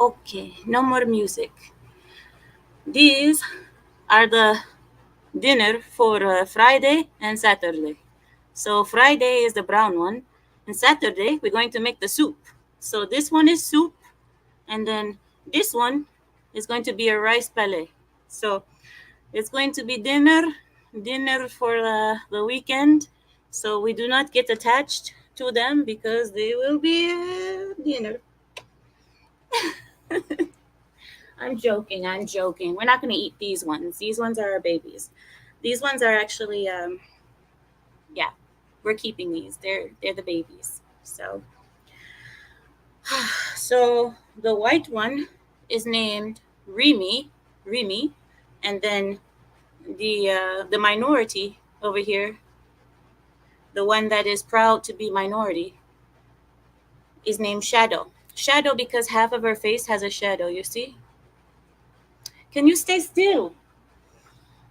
Okay, no more music. These are the dinner for Friday and Saturday. So Friday is the brown one, and Saturday we're going to make the soup. So this one is soup, and then this one is going to be a rice palette. So it's going to be dinner for the weekend. So we do not get attached to them because they will be dinner. I'm joking. I'm joking. We're not going to eat these ones. These ones are our babies. These ones are actually, yeah, we're keeping these. They're the babies. So the white one is named Remy, and then the minority over here, the one that is proud to be minority, is named Shadow. Shadow because half of her face has a shadow. You see? Can you stay still?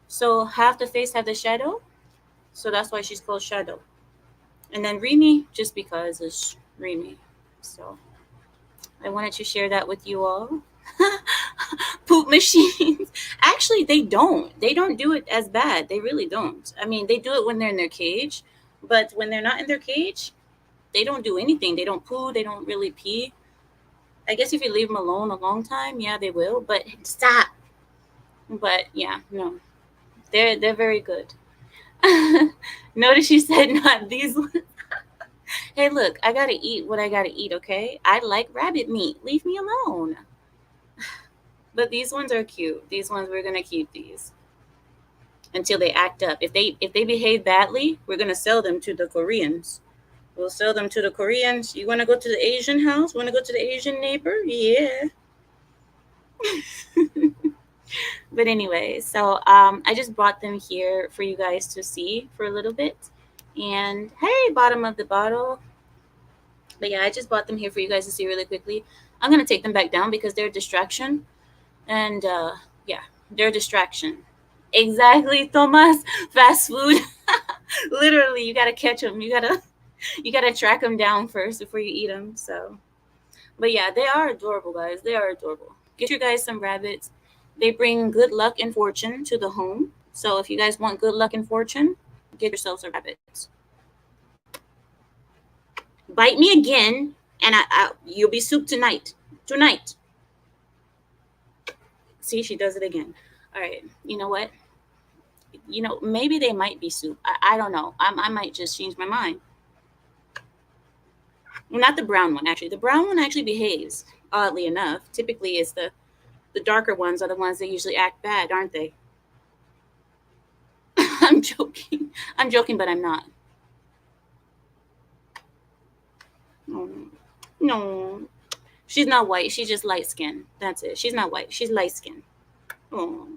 So half the face have the shadow. So that's why she's called Shadow. And then Remy, just because it's Remy. So I wanted to share that with you all. Poop machines. Actually, they don't. They don't do it as bad. They really don't. I mean, they do it when they're in their cage, but when they're not in their cage, they don't do anything. They don't poo. They don't really pee. I guess if you leave them alone a long time, yeah, they will. But stop. But yeah, no, they're very good. Notice she said not these ones. Hey, look, I gotta eat what I gotta eat. Okay, I like rabbit meat. Leave me alone. But these ones are cute. These ones we're gonna keep these until they act up. If they behave badly, we're gonna sell them to the Koreans. We'll sell them to the Koreans. You wanna go to the Asian house? Wanna go to the Asian neighbor? Yeah. But anyway, so I just brought them here for you guys to see for a little bit. And hey, bottom of the bottle. But yeah, I just brought them here for you guys to see really quickly. I'm gonna take them back down because they're a distraction. And yeah, they're a distraction. Exactly, Thomas. Fast food. Literally, you gotta catch them. You gotta track them down first before you eat them. So, but yeah, they are adorable, guys. They are adorable. Get your guys some rabbits. They bring good luck and fortune to the home. So if you guys want good luck and fortune, get yourselves a rabbit. Bite me again, and you'll be soup tonight. Tonight. See, she does it again. All right. You know what? Maybe they might be soup. I don't know. I might just change my mind. Well, not the brown one, actually. The brown one actually behaves, oddly enough. Typically, it's the darker ones are the ones that usually act bad, aren't they? I'm joking. I'm joking, but I'm not. No, no. She's not white. She's just light skinned. That's it. She's not white. She's light skinned. Oh.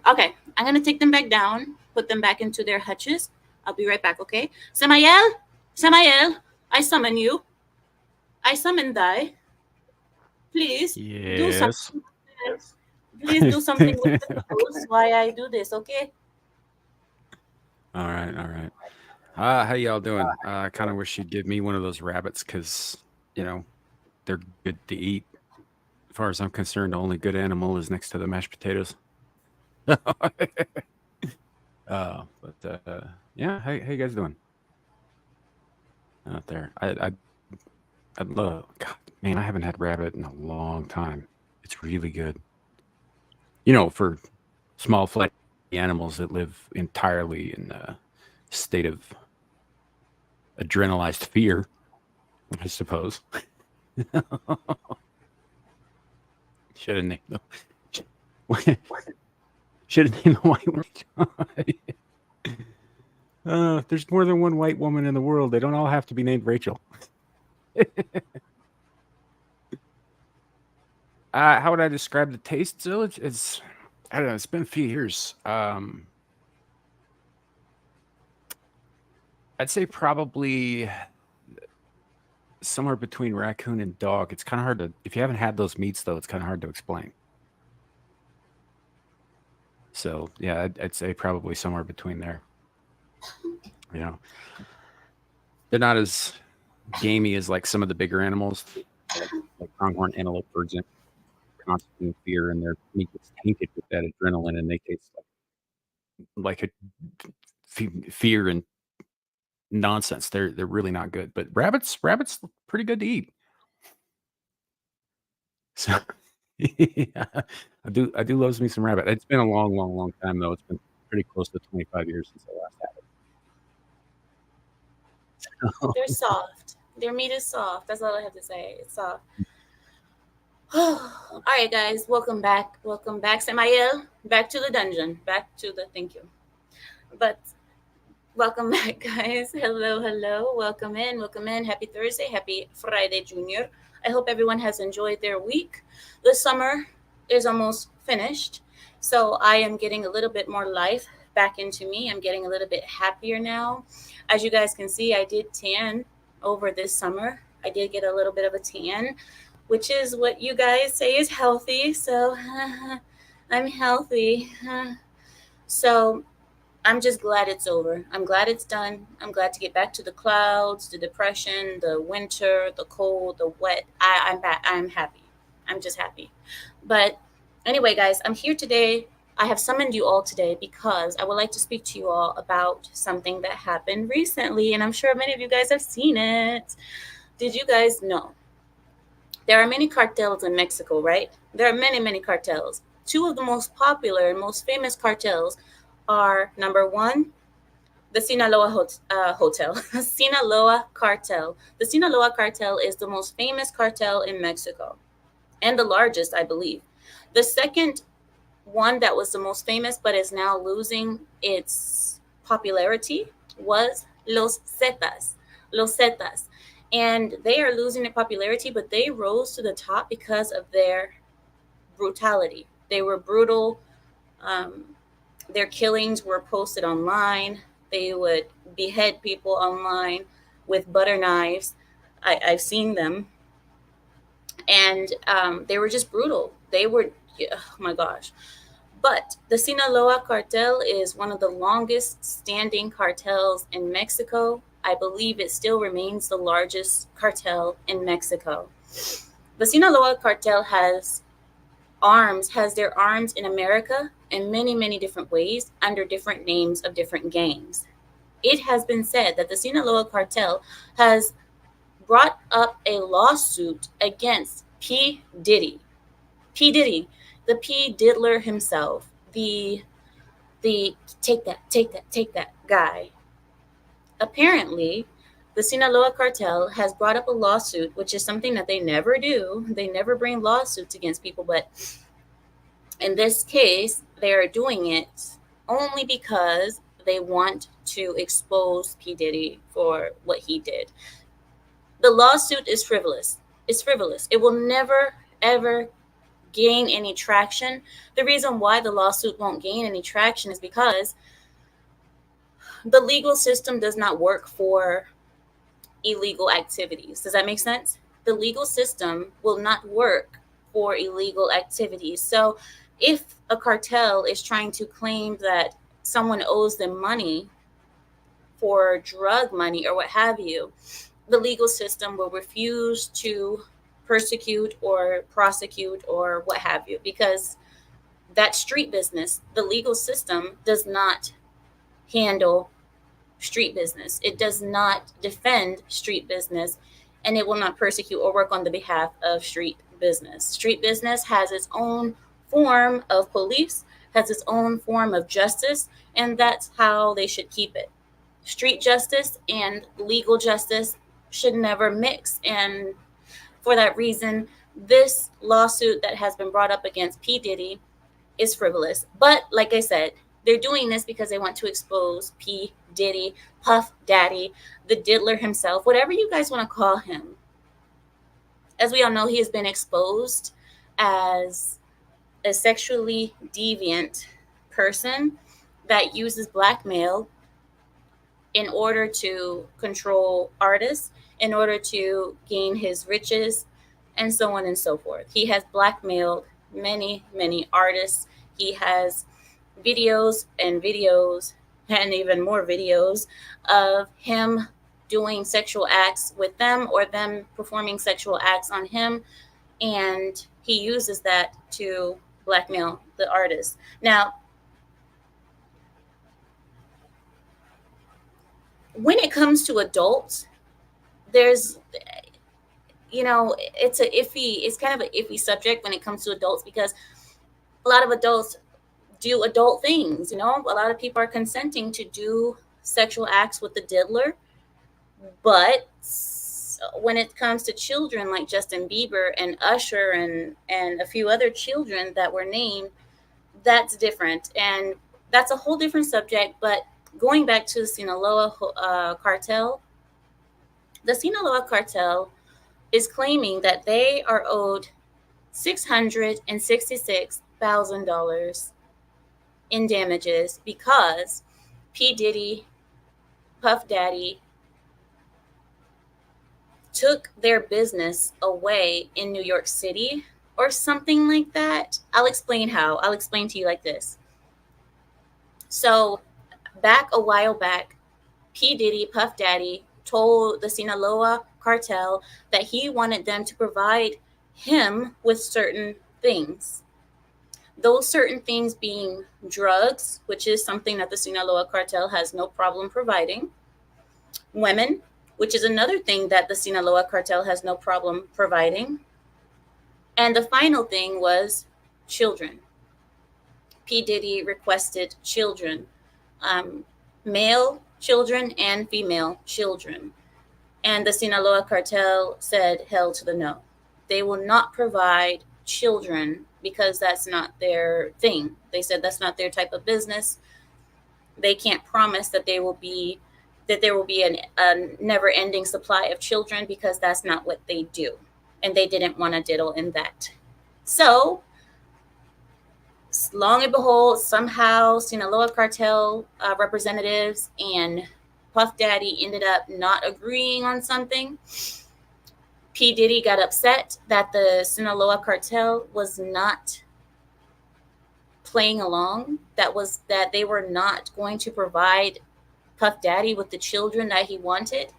Okay, I'm gonna take them back down, put them back into their hutches. I'll be right back, okay? Samael? Samael, I summon you. I summon thy. Please do Yes. something. Please do something with the clothes while I do this, okay? All right, all right. How y'all doing? I kind of wish you'd give me one of those rabbits because, you know, they're good to eat. As far as I'm concerned, the only good animal is next to the mashed potatoes. But yeah, how you guys doing out there? I'd love. God, man, I haven't had rabbit in a long time. It's really good. For small flighty animals that live entirely in a state of adrenalized fear, I suppose. Should have named them. Should have named the white one. There's more than one white woman in the world. They don't all have to be named Rachel. How would I describe the taste? So it's I don't know. It's been a few years. I'd say probably somewhere between raccoon and dog. It's kind of hard to, if you haven't had those meats though, it's kind of hard to explain. So yeah, I'd say probably somewhere between there. You know, they're not as gamey as like some of the bigger animals. like pronghorn antelope, for example, constantly in fear, and their meat gets tainted with that adrenaline, and they taste like a fear and nonsense. They're really not good. But rabbits pretty good to eat. So yeah, I do love me some rabbit. It's been a long, long, long time though. It's been pretty close to 25 years since I last had it. They're soft. Their meat is soft. That's all I have to say. It's soft. All right, guys. Welcome back. Welcome back, Samael. Back to the dungeon. Back to the thank you. But welcome back, guys. Hello, hello. Welcome in. Welcome in. Happy Thursday. Happy Friday, Junior. I hope everyone has enjoyed their week. The summer is almost finished, so I am getting a little bit more life back into me. I'm getting a little bit happier now. As you guys can see, I did tan over this summer. I did get a little bit of a tan, which is what you guys say is healthy. So I'm healthy. So I'm just glad it's over. I'm glad it's done. I'm glad to get back to the clouds, the depression, the winter, the cold, the wet. I'm back. I'm happy. I'm just happy. But anyway, guys, I'm here today. I have summoned you all today because I would like to speak to you all about something that happened recently, and I'm sure many of you guys have seen it. Did you guys know there are many cartels in Mexico, right? There are many, many cartels. Two of the most popular and most famous cartels are number one, the Hotel, Sinaloa Cartel. The Sinaloa Cartel is the most famous cartel in Mexico and the largest, I believe. The second one that was the most famous but is now losing its popularity was Los Zetas. Los Zetas. And they are losing their popularity, but they rose to the top because of their brutality. They were brutal. Their killings were posted online. They would behead people online with butter knives. I've seen them. And they were just brutal. They were, oh my gosh. But the Sinaloa Cartel is one of the longest standing cartels in Mexico. I believe it still remains the largest cartel in Mexico. The Sinaloa Cartel has their arms in America in many, many different ways under different names of different gangs. It has been said that the Sinaloa Cartel has brought up a lawsuit against P. Diddy. P. Diddy, the P. Diddler himself, the take that guy. Apparently, the Sinaloa Cartel has brought up a lawsuit, which is something that they never do. They never bring lawsuits against people, but in this case, they are doing it only because they want to expose P. Diddy for what he did. The lawsuit is frivolous. It's frivolous. It will never, ever gain any traction. The reason why the lawsuit won't gain any traction is because the legal system does not work for illegal activities. Does that make sense? The legal system will not work for illegal activities. So if a cartel is trying to claim that someone owes them money for drug money or what have you, the legal system will refuse to persecute or prosecute or what have you, because that's street business. The legal system does not handle street business. It does not defend street business, and it will not persecute or work on the behalf of street business. Street business has its own form of police, has its own form of justice, and that's how they should keep it. Street justice and legal justice should never mix. And for that reason, this lawsuit that has been brought up against P. Diddy is frivolous. But like I said, they're doing this because they want to expose P. Diddy, Puff Daddy, the Diddler himself, whatever you guys want to call him. As we all know, he has been exposed as a sexually deviant person that uses blackmail in order to control artists, in order to gain his riches, and so on and so forth. He has blackmailed many, many artists. He has videos and videos and even more videos of him doing sexual acts with them or them performing sexual acts on him, and he uses that to blackmail the artist. Now, when it comes to adults, there's, it's kind of an iffy subject when it comes to adults, because a lot of adults do adult things. A lot of people are consenting to do sexual acts with the diddler, but when it comes to children like Justin Bieber and Usher and a few other children that were named, that's different, and that's a whole different subject. But going back to the Sinaloa cartel, the Sinaloa cartel is claiming that they are owed $666,000 in damages because P. Diddy, Puff Daddy, took their business away in New York City or something like that. I'll explain how. I'll explain to you like this. So, a while back, P. Diddy, Puff Daddy, told the Sinaloa cartel that he wanted them to provide him with certain things. Those certain things being drugs, which is something that the Sinaloa cartel has no problem providing, women, which is another thing that the Sinaloa cartel has no problem providing, and the final thing was children. P. Diddy requested children, male children and female children. And the Sinaloa cartel said hell to the no. They will not provide children because that's not their thing. They said that's not their type of business. They can't promise that there will be a never-ending supply of children because that's not what they do. And they didn't want to diddle in that. So, long and behold, somehow Sinaloa cartel representatives and Puff Daddy ended up not agreeing on something. P. Diddy got upset that the Sinaloa cartel was not playing along, that they were not going to provide Puff Daddy with the children that he wanted.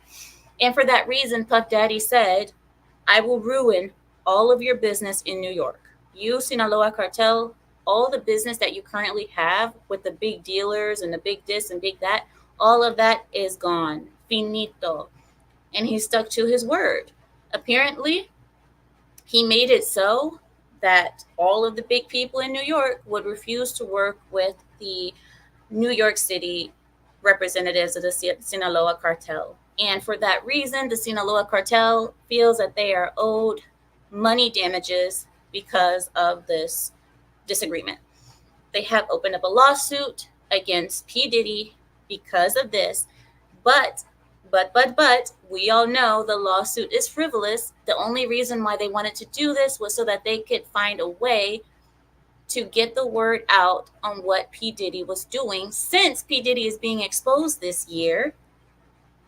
And for that reason, Puff Daddy said, I will ruin all of your business in New York. You, Sinaloa cartel, all the business that you currently have with the big dealers and the big this and big that, all of that is gone. Finito. And he stuck to his word. Apparently, he made it so that all of the big people in New York would refuse to work with the New York City representatives of the Sinaloa cartel. And for that reason, the Sinaloa cartel feels that they are owed money damages because of this disagreement. They have opened up a lawsuit against P. Diddy because of this, but we all know the lawsuit is frivolous. The only reason why they wanted to do this was so that they could find a way to get the word out on what P. Diddy was doing. Since P. Diddy is being exposed this year,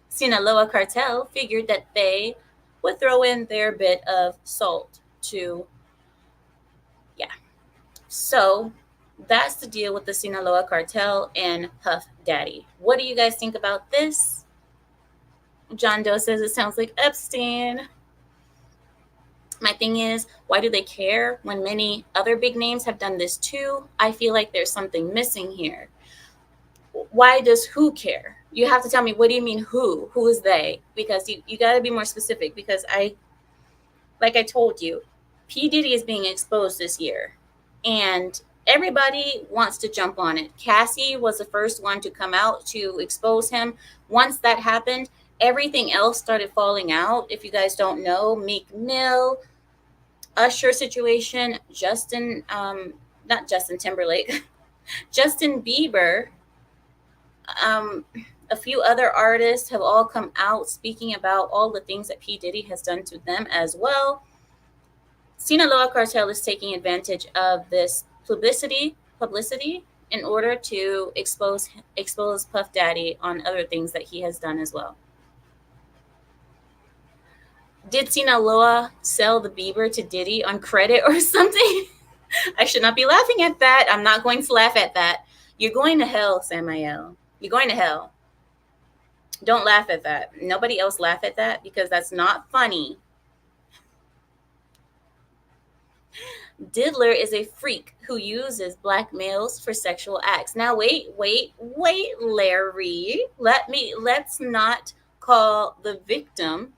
Sinaloa cartel figured that they would throw in their bit of salt to, So that's the deal with the Sinaloa cartel and Puff Daddy. What do you guys think about this? John Doe says it sounds like Epstein. My thing is, why do they care when many other big names have done this too? I feel like there's something missing here. Why does who care? You have to tell me, what do you mean who? Who is they? Because you got to be more specific, because like I told you, P. Diddy is being exposed this year. And everybody wants to jump on it. Cassie was the first one to come out to expose him. Once that happened, everything else started falling out. If you guys don't know, Meek Mill, Usher situation, not Justin Timberlake, Justin Bieber, a few other artists have all come out speaking about all the things that P. Diddy has done to them as well. Sinaloa cartel is taking advantage of this publicity in order to expose Puff Daddy on other things that he has done as well. Did Sinaloa sell the Bieber to Diddy on credit or something? I should not be laughing at that. I'm not going to laugh at that. You're going to hell, Samael. You're going to hell. Don't laugh at that. Nobody else laugh at that because that's not funny. Diddler is a freak who uses black males for sexual acts. Now wait, Larry. Let's not call the victim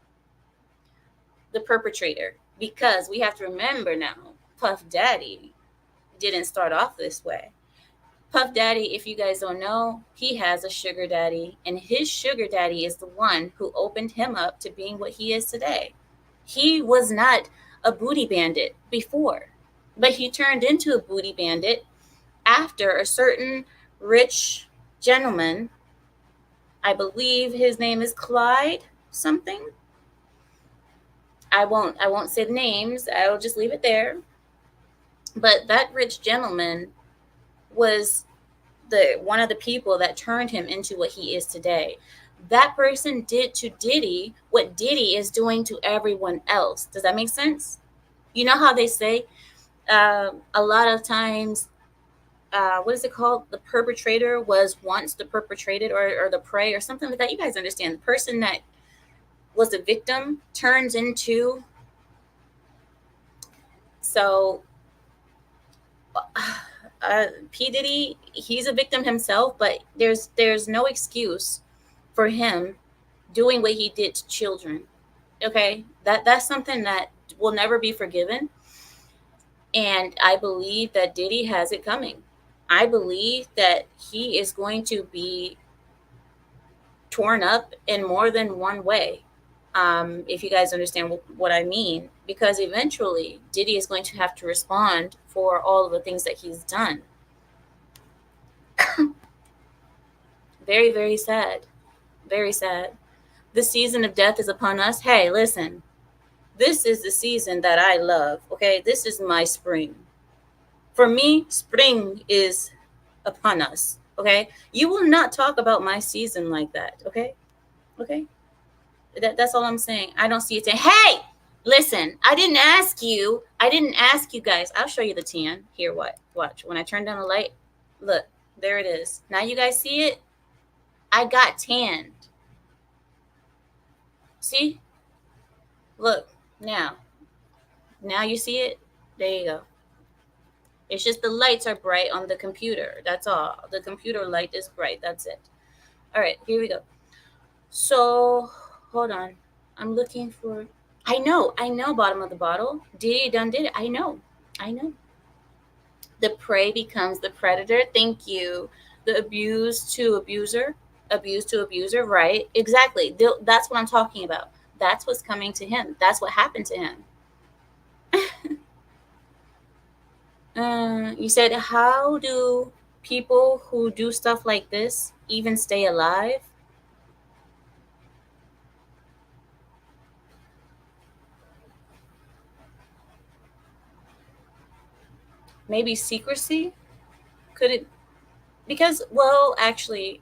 the perpetrator because we have to remember now, Puff Daddy didn't start off this way. Puff Daddy, if you guys don't know, he has a sugar daddy, and his sugar daddy is the one who opened him up to being what he is today. He was not a booty bandit before, but he turned into a booty bandit after a certain rich gentleman, I believe his name is Clyde something. I won't say the names. I'll just leave it there. But that rich gentleman was the one of the people that turned him into what he is today. That person did to Diddy what Diddy is doing to everyone else. Does that make sense? You know how they say a lot of times, what is it called? The perpetrator was once the perpetrated, or the prey, or something like that. You guys understand? The person that was the victim turns into. So P Diddy, he's a victim himself, but there's no excuse for him doing what he did to children. Okay, that's something that will never be forgiven, and I believe that Diddy has it coming. I believe that he is going to be torn up in more than one way. If you guys understand what I mean, because eventually Diddy is going to have to respond for all of the things that he's done. Very, very sad. Very sad. The season of death is upon us. Hey, listen, this is the season that I love. Okay, this is my spring. For me, spring is upon us. Okay, you will not talk about my season like that. Okay, okay. That's all I'm saying. I don't see it saying, hey, listen, I didn't ask you. I didn't ask you guys. I'll show you the tan. Here, what? Watch. When I turn down the light, look, there it is. Now you guys see it? I got tanned. See? Look, now. Now you see it? There you go. It's just the lights are bright on the computer. That's all. The computer light is bright. That's it. All right, here we go. So, hold on. I'm looking for. I know. Bottom of the bottle. Diddy done did it. I know. The prey becomes the predator. Thank you. The abused to abuser. Abused to abuser. Right. Exactly. That's what I'm talking about. That's what's coming to him. That's what happened to him. You said, how do people who do stuff like this even stay alive? Maybe secrecy? Could it? Because, well, actually,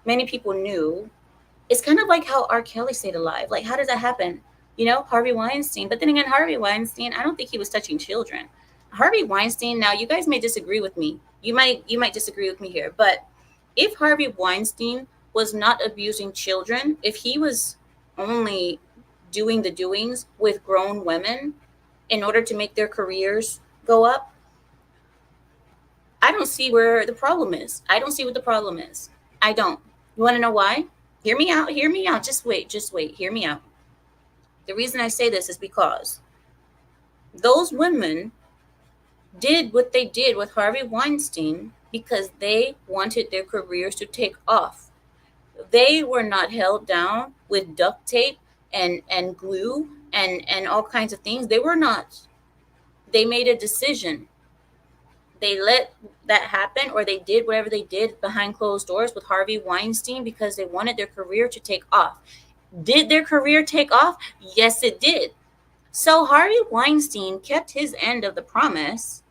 many people knew. It's kind of like how R. Kelly stayed alive. Like, how does that happen? You know, Harvey Weinstein. But then again, Harvey Weinstein, I don't think he was touching children. Harvey Weinstein, now you guys may disagree with me. You might disagree with me here. But if Harvey Weinstein was not abusing children, if he was only doing the doings with grown women in order to make their careers go up, I don't see where the problem is. I don't see what the problem is. I don't. You want to know why? Hear me out. Hear me out. Just wait. Hear me out. The reason I say this is because those women did what they did with Harvey Weinstein because they wanted their careers to take off. They were not held down with duct tape and glue and all kinds of things. They were not. They made a decision. They let that happen, or they did whatever they did behind closed doors with Harvey Weinstein because they wanted their career to take off. Did their career take off? Yes, it did. So Harvey Weinstein kept his end of the promise.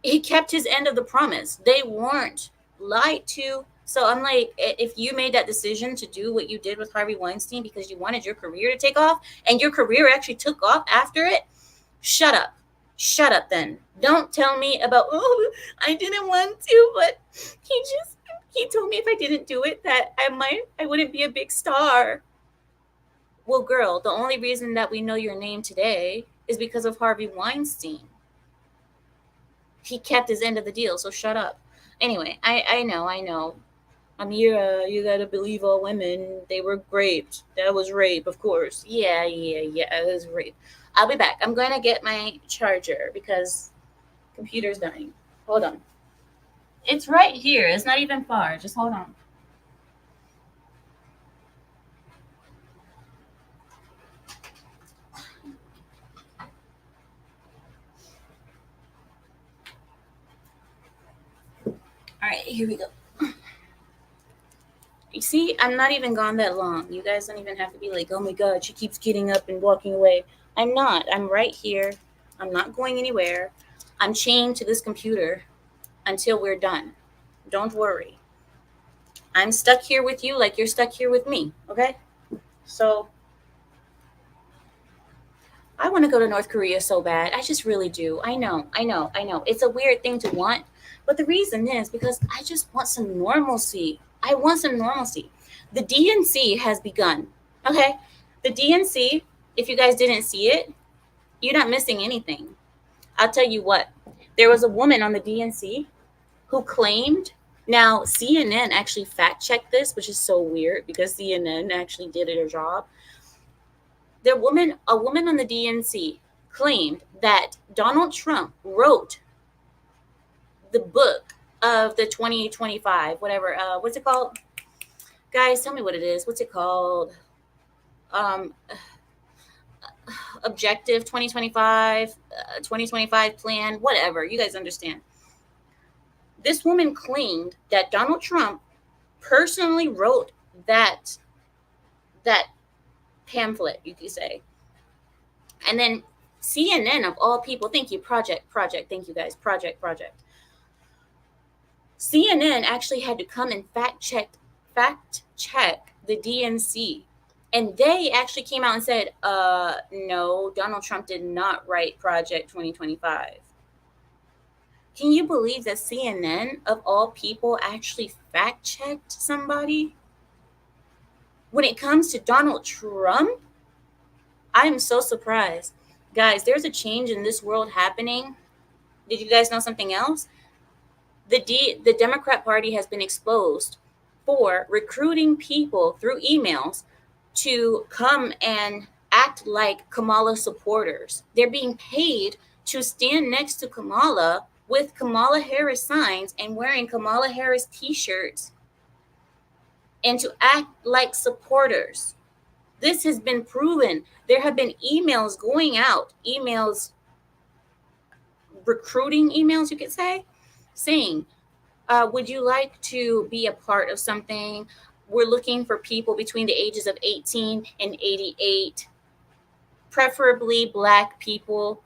He kept his end of the promise. They weren't lied to. So I'm like, if you made that decision to do what you did with Harvey Weinstein because you wanted your career to take off, and your career actually took off after it, shut up. Shut up then. Don't tell me about, oh, I didn't want to, but he He told me if I didn't do it that I wouldn't be a big star. Well, girl, the only reason that we know your name today is because of Harvey Weinstein. He kept his end of the deal, so shut up. Anyway, I know. Amira, you gotta believe all women. They were raped. That was rape, of course. Yeah, it was rape. I'll be back. I'm gonna get my charger because computer's dying. Hold on. It's right here. It's not even far. Just hold on. All right, here we go. You see, I'm not even gone that long. You guys don't even have to be like, oh my god, she keeps getting up and walking away. I'm not. I'm right here. I'm not going anywhere. I'm chained to this computer until we're done. Don't worry. I'm stuck here with you like you're stuck here with me, okay? So, I want to go to North Korea so bad. I just really do. I know. It's a weird thing to want, but the reason is because I just want some normalcy. I want some normalcy. The DNC has begun, okay? The DNC, if you guys didn't see it, you're not missing anything. I'll tell you what. There was a woman on the DNC who claimed, now CNN actually fact checked this, which is so weird because CNN actually did their job. A woman on the DNC claimed that Donald Trump wrote the book of the 2025, whatever, what's it called? Guys, tell me what it is. What's it called? Um, Objective 2025, 2025 plan, whatever. You guys understand. This woman claimed that Donald Trump personally wrote that pamphlet, you could say. And then CNN, of all people, thank you, Project, thank you guys, Project. CNN actually had to come and fact check the DNC. And they actually came out and said, no, Donald Trump did not write Project 2025. Can you believe that CNN, of all people, actually fact checked somebody? When it comes to Donald Trump, I am so surprised. Guys, there's a change in this world happening. Did you guys know something else? The Democrat Party has been exposed for recruiting people through emails to come and act like Kamala supporters. They're being paid to stand next to Kamala with Kamala Harris signs and wearing Kamala Harris t-shirts and to act like supporters. This has been proven. There have been emails going out, recruiting emails, you could say, saying, would you like to be a part of something? We're looking for people between the ages of 18 and 88, preferably Black people.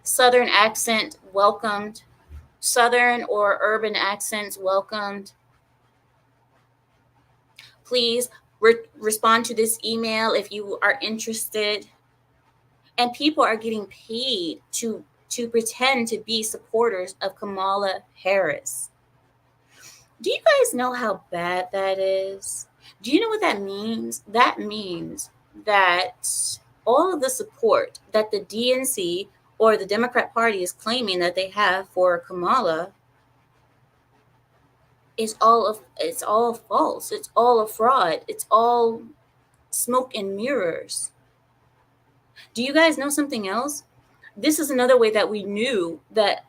Southern accent welcomed. Southern or urban accents welcomed. Please respond to this email if you are interested. And people are getting paid to pretend to be supporters of Kamala Harris. Do you guys know how bad that is? Do you know what that means? That means that all of the support that the DNC or the Democrat Party is claiming that they have for Kamala it's all false. It's all a fraud. It's all smoke and mirrors. Do you guys know something else? This is another way that we knew that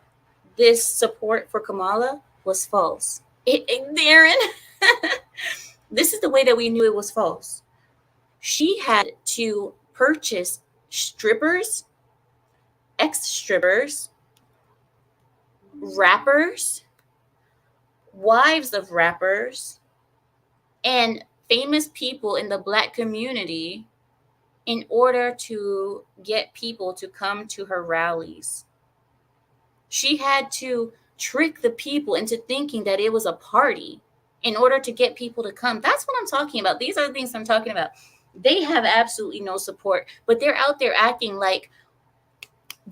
this support for Kamala was false. Darren, this is the way that we knew it was false. She had to purchase strippers, ex-strippers, rappers, wives of rappers, and famous people in the Black community in order to get people to come to her rallies. She had to trick the people into thinking that it was a party in order to get people to come. That's what I'm talking about. These are the things I'm talking about. They have absolutely no support, but they're out there acting like,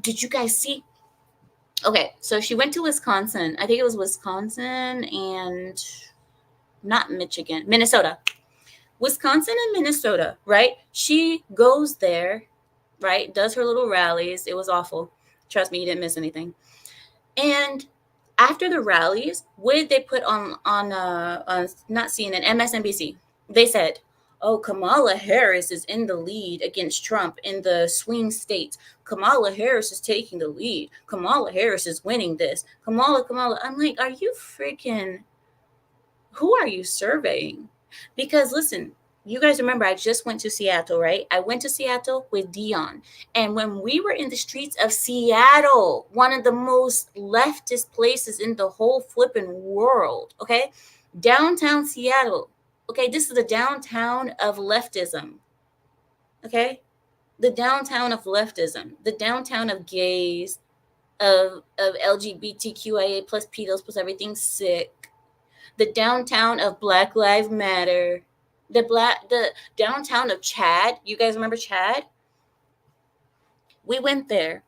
did you guys see? Okay, so she went to Wisconsin. I think it was Wisconsin and not Michigan, Minnesota. Wisconsin and Minnesota, right? She goes there, right? Does her little rallies. It was awful. Trust me, you didn't miss anything. And after the rallies, what did they put on not CNN, MSNBC? They said, "Oh, Kamala Harris is in the lead against Trump in the swing states. Kamala Harris is taking the lead. Kamala Harris is winning this. Kamala." I'm like, are you freaking? Who are you surveying? Because listen, you guys remember I just went to Seattle, right? I went to Seattle with Dion. And when we were in the streets of Seattle, one of the most leftist places in the whole flipping world, okay? Downtown Seattle. Okay, this is the downtown of leftism. Okay? The downtown of leftism, the downtown of gays, of LGBTQIA plus pedos plus everything sick, the downtown of Black Lives Matter, the downtown of Chad. You guys remember Chad? We went there.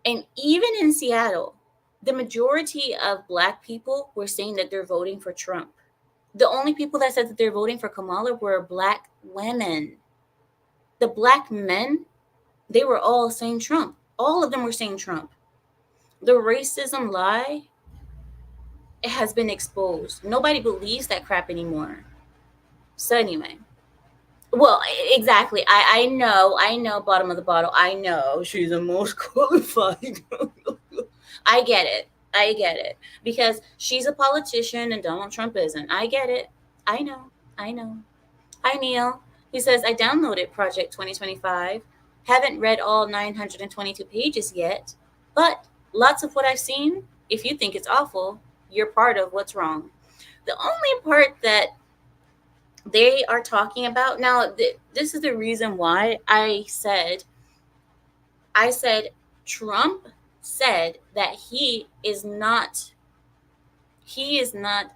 And even in Seattle, the majority of black people were saying that they're voting for Trump. The only people that said that they're voting for Kamala were black women. The black men, they were all saying Trump. All of them were saying Trump. The racism lie, it has been exposed. Nobody believes that crap anymore. So anyway, well, exactly. I know, bottom of the bottle. I know she's the most qualified. I get it. I get it. Because she's a politician and Donald Trump isn't. I get it. I know. I know. Hi, Neil. He says, I downloaded Project 2025. Haven't read all 922 pages yet, but lots of what I've seen, if you think it's awful, you're part of what's wrong. The only part that they are talking about now, this is the reason why I said Trump said that he is not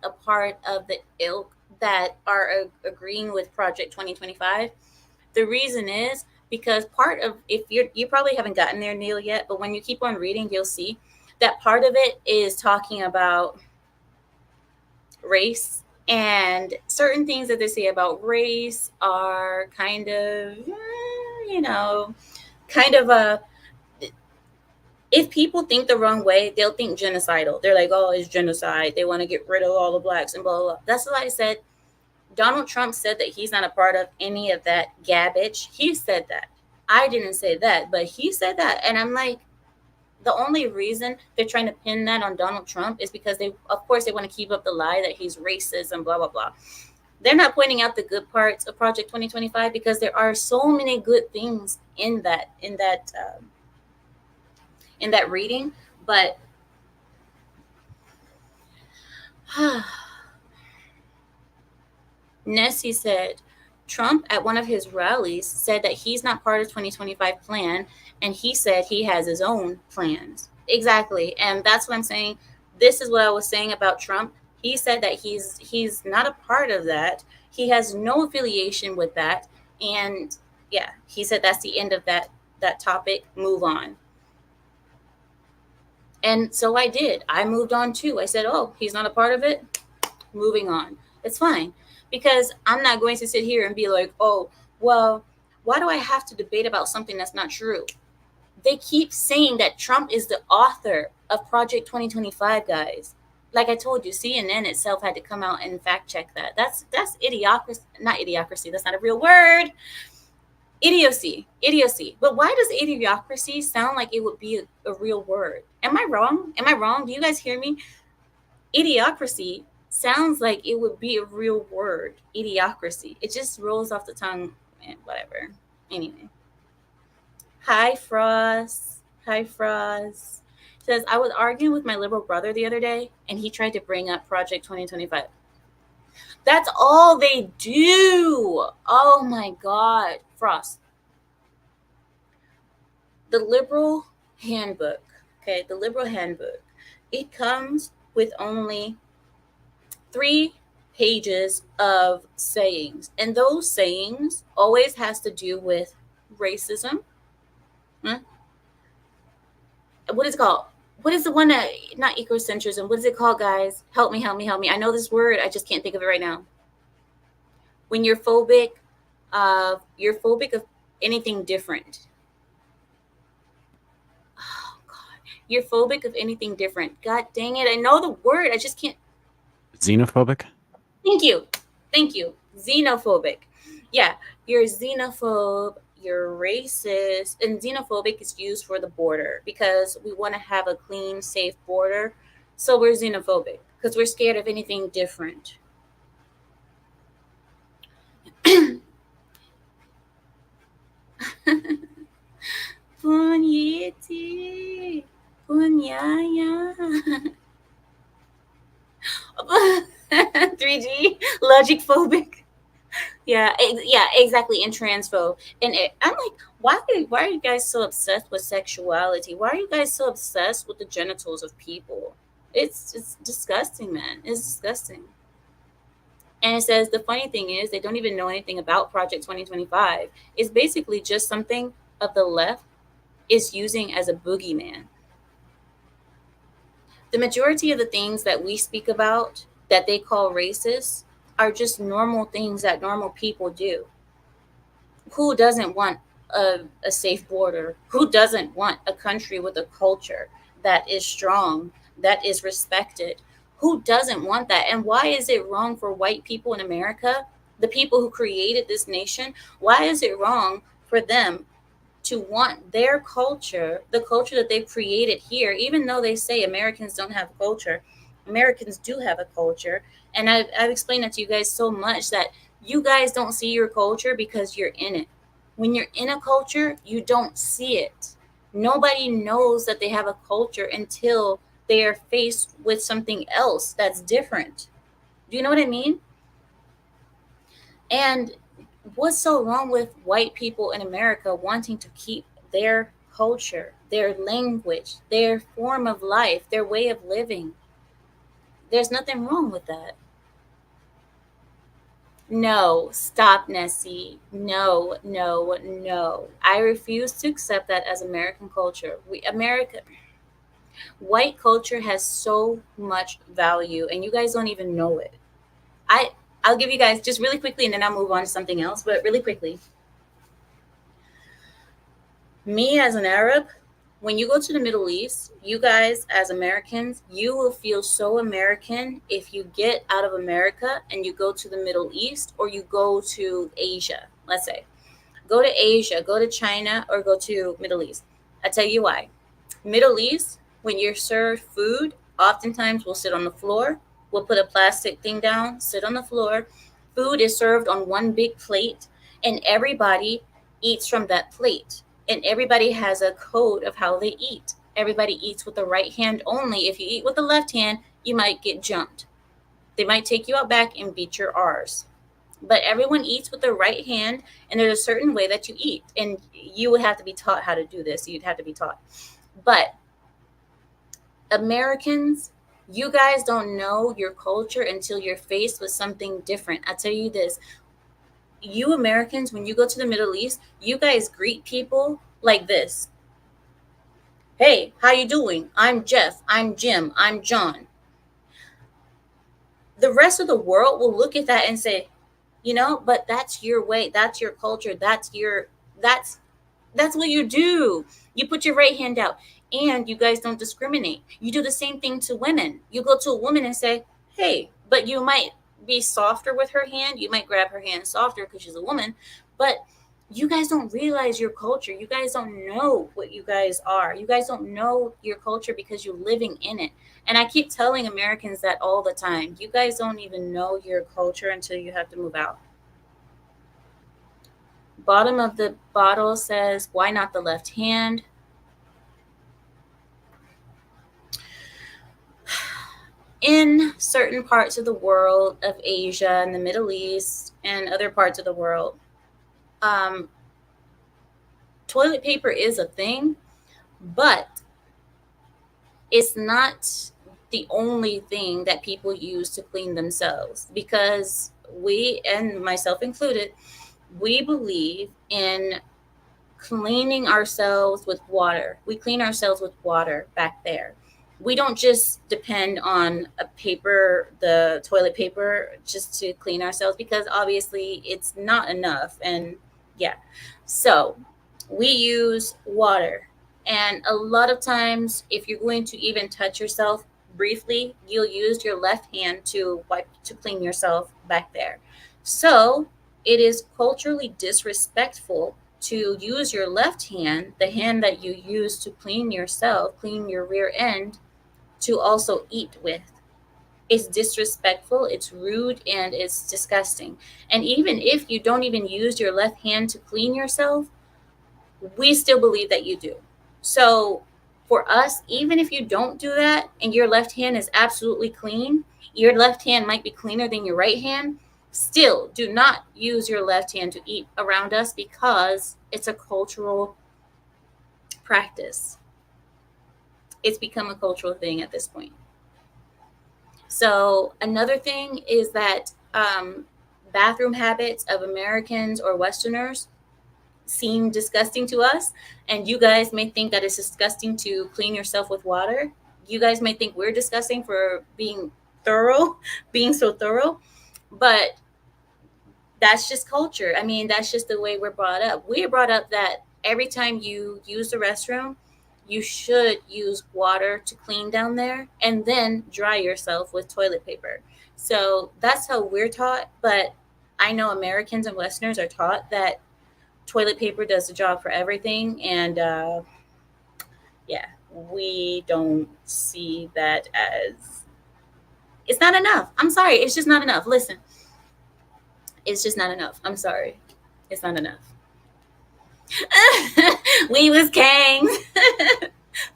a part of the ilk that are agreeing with Project 2025. The reason is because part of, if you probably haven't gotten there, Neil, yet, but when you keep on reading, you'll see that part of it is talking about race, and certain things that they say about race are kind of, kind of a, if people think the wrong way, they'll think genocidal. They're like, oh, it's genocide. They want to get rid of all the blacks and blah, blah, blah. That's what I said. Donald Trump said that he's not a part of any of that garbage. He said that. I didn't say that, but he said that. And I'm like, the only reason they're trying to pin that on Donald Trump is because they, of course, they want to keep up the lie that he's racist and blah, blah, blah. They're not pointing out the good parts of Project 2025 because there are so many good things in that reading. But Nessie said Trump at one of his rallies said that he's not part of 2025 plan, and he said he has his own plans. Exactly. And that's what I'm saying. This is what I was saying about Trump. He said that he's not a part of that. He has no affiliation with that. And yeah, he said that's the end of that topic. Move on. And so I did. I moved on too. I said, oh, he's not a part of it. Moving on. It's fine. Because I'm not going to sit here and be like, oh, well, why do I have to debate about something that's not true? They keep saying that Trump is the author of Project 2025, guys. Like I told you, CNN itself had to come out and fact check that. That's idiocracy. Not idiocracy. That's not a real word. Idiocy. But why does idiocracy sound like it would be a real word? Am I wrong? Do you guys hear me? Idiocracy sounds like it would be a real word. Idiocracy. It just rolls off the tongue and whatever. Anyway. Hi, Frost. Says, I was arguing with my liberal brother the other day, and he tried to bring up Project 2025. That's all they do. Oh my God. Frost. The liberal handbook. Okay, the liberal handbook. It comes with only 3 pages of sayings. And those sayings always has to do with racism. What is it called? what is the one that, not ecocentrism, what is it called, guys? Help me, help me, help me. I know this word, I just can't think of it right now. When you're phobic of anything different. Oh God, you're phobic of anything different. God dang it, I know the word, I just can't. Xenophobic? Thank you, thank you. Xenophobic. Yeah, you're xenophobe. You're racist, and xenophobic is used for the border because we want to have a clean, safe border. So we're xenophobic because we're scared of anything different. Punyeti. Punyaya. 3G. Logic phobic. Yeah, yeah, exactly. And transphobe. And I'm like, why are you guys so obsessed with sexuality? Why are you guys so obsessed with the genitals of people? It's disgusting, man. It's disgusting. And it says the funny thing is they don't even know anything about Project 2025. It's basically just something of the left is using as a boogeyman. The majority of the things that we speak about that they call racist are just normal things that normal people do. Who doesn't want a safe border? Who doesn't want a country with a culture that is strong, that is respected? Who doesn't want that? And why is it wrong for white people in America, the people who created this nation? Why is it wrong for them to want their culture, the culture that they've created here, even though they say Americans don't have a culture? Americans do have a culture. And I've explained that to you guys so much that you guys don't see your culture because you're in it. When you're in a culture, you don't see it. Nobody knows that they have a culture until they are faced with something else that's different. Do you know what I mean? And what's so wrong with white people in America wanting to keep their culture, their language, their form of life, their way of living? There's nothing wrong with that. No, stop, Nessie. No, no, no. I refuse to accept that as American culture. White culture has so much value, and you guys don't even know it. I, I'll give you guys just really quickly, and then I'll move on to something else. But really quickly, me as an Arab, when you go to the Middle East, you guys as Americans, you will feel so American if you get out of America and you go to the Middle East or you go to Asia. Let's say, go to Asia, go to China, or go to Middle East. I tell you why. Middle East, when you're served food, oftentimes we'll sit on the floor. We'll put a plastic thing down, sit on the floor. Food is served on one big plate, and everybody eats from that plate. And everybody has a code of how they eat. Everybody eats with the right hand only. If you eat with the left hand, you might get jumped. They might take you out back and beat your R's. But everyone eats with the right hand, and there's a certain way that you eat. And you would have to be taught how to do this. You'd have to be taught. But Americans, you guys don't know your culture until you're faced with something different. I tell you this, you Americans, when you go to the Middle East, you guys greet people like this. Hey, how you doing? I'm Jeff, I'm Jim, I'm John. The rest of the world will look at that and say, but that's your way, that's your culture, that's that's what you do. You put your right hand out, and you guys don't discriminate. You do the same thing to women. You go to a woman and say, hey, but you might be softer with her hand. You might grab her hand softer because she's a woman. But you guys don't realize your culture. You guys don't know what you guys are. You guys don't know your culture because you're living in it. And I keep telling Americans that all the time. You guys don't even know your culture until you have to move out. Bottom of the bottle says, why not the left hand? In certain parts of the world, of Asia and the Middle East and other parts of the world, um, toilet paper is a thing, but it's not the only thing that people use to clean themselves, because we, and myself included, we believe in cleaning ourselves with water. We clean ourselves with water back there. we don't just depend on a paper, the toilet paper, just to clean ourselves, because obviously it's not enough. And yeah, so we use water. And a lot of times, if you're going to even touch yourself briefly, you'll use your left hand to wipe, to clean yourself back there. So it is culturally disrespectful to use your left hand, the hand that you use to clean yourself, clean your rear end, to also eat with. It's disrespectful, it's rude, and it's disgusting. And even if you don't even use your left hand to clean yourself, we still believe that you do. So for us, even if you don't do that and your left hand is absolutely clean, your left hand might be cleaner than your right hand, still do not use your left hand to eat around us, because it's a cultural practice. It's become a cultural thing at this point. So another thing is that bathroom habits of Americans or Westerners seem disgusting to us, and you guys may think that it's disgusting to clean yourself with water. You guys may think we're disgusting for being thorough, being so thorough, but that's just culture. I mean, that's just the way we're brought up. We're brought up that every time you use the restroom, you should use water to clean down there and then dry yourself with toilet paper. So that's how we're taught. But I know Americans and Westerners are taught that toilet paper does the job for everything. And yeah, we don't see that as, it's not enough. I'm sorry. It's just not enough. Listen, it's just not enough. I'm sorry. It's not enough. We was kings.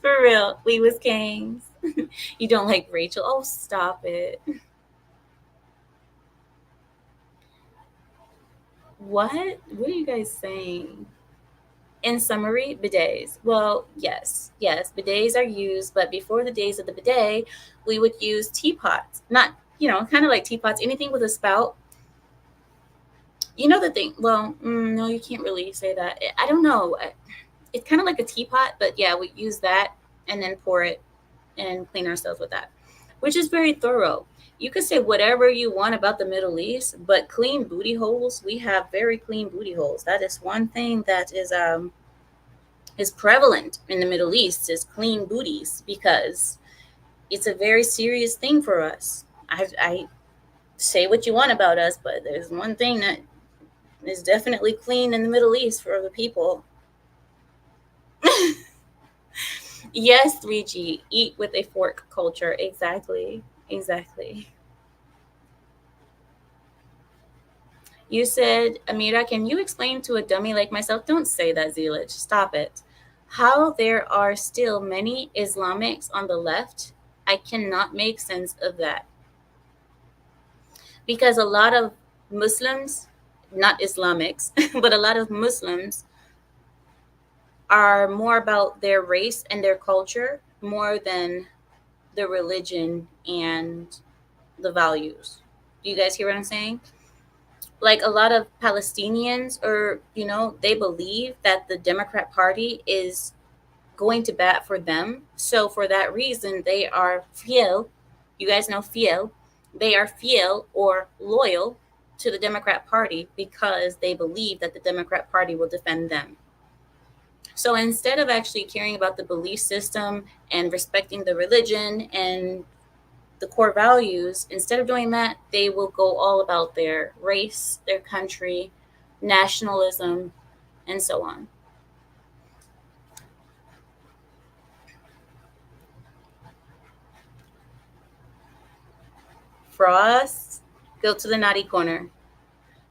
For real. We was kings. You don't like Rachel? Oh, stop it. What? What are you guys saying? In summary, bidets. Well, yes, yes, bidets are used, but before the days of the bidet, we would use teapots. Not, kind of like teapots, anything with a spout. You know the thing. Well, no, you can't really say that. I don't know. It's kind of like a teapot, but yeah, we use that and then pour it and clean ourselves with that, which is very thorough. You can say whatever you want about the Middle East, but clean booty holes, we have very clean booty holes. That is one thing that is prevalent in the Middle East, is clean booties, because it's a very serious thing for us. I say what you want about us, but there's one thing that is definitely clean in the Middle East for the people. Yes, 3G, eat with a fork culture. Exactly. Exactly. You said, Amira, can you explain to a dummy like myself? Don't say that, Zealage. Stop it. How there are still many Islamics on the left? I cannot make sense of that. Because a lot of Muslims, not Islamics, but a lot of Muslims are more about their race and their culture more than the religion and the values. Do you guys hear what I'm saying? Like a lot of Palestinians, or they believe that the Democrat Party is going to bat for them. So for that reason, they are fiel. You guys know fiel. They are fiel or loyal to the Democrat Party because they believe that the Democrat Party will defend them. So instead of actually caring about the belief system and respecting the religion and the core values, instead of doing that, they will go all about their race, their country, nationalism, and so on. Frost, go to the naughty corner.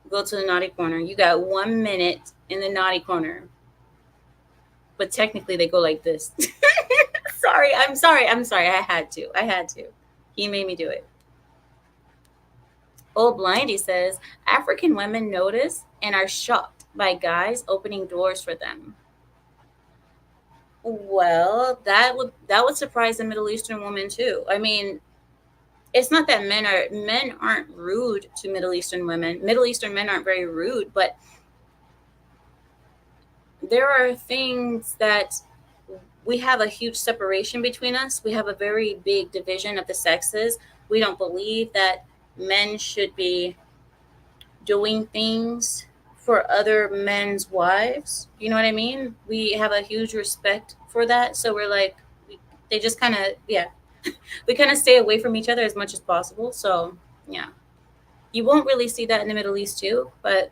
Go to the naughty corner. You got 1 minute in the naughty corner. But technically, they go like this. Sorry, I'm sorry, I'm sorry. I had to. I had to. He made me do it. Old Blindy says African women notice and are shocked by guys opening doors for them. Well, that would surprise a Middle Eastern woman too. I mean, it's not that men aren't rude to Middle Eastern women. Middle Eastern men aren't very rude, but there are things that we have a huge separation between us. We have a very big division of the sexes. We don't believe that men should be doing things for other men's wives. You know what I mean? We have a huge respect for that. So we're like, they just kind of, yeah, we kind of stay away from each other as much as possible. So, yeah, you won't really see that in the Middle East too. But,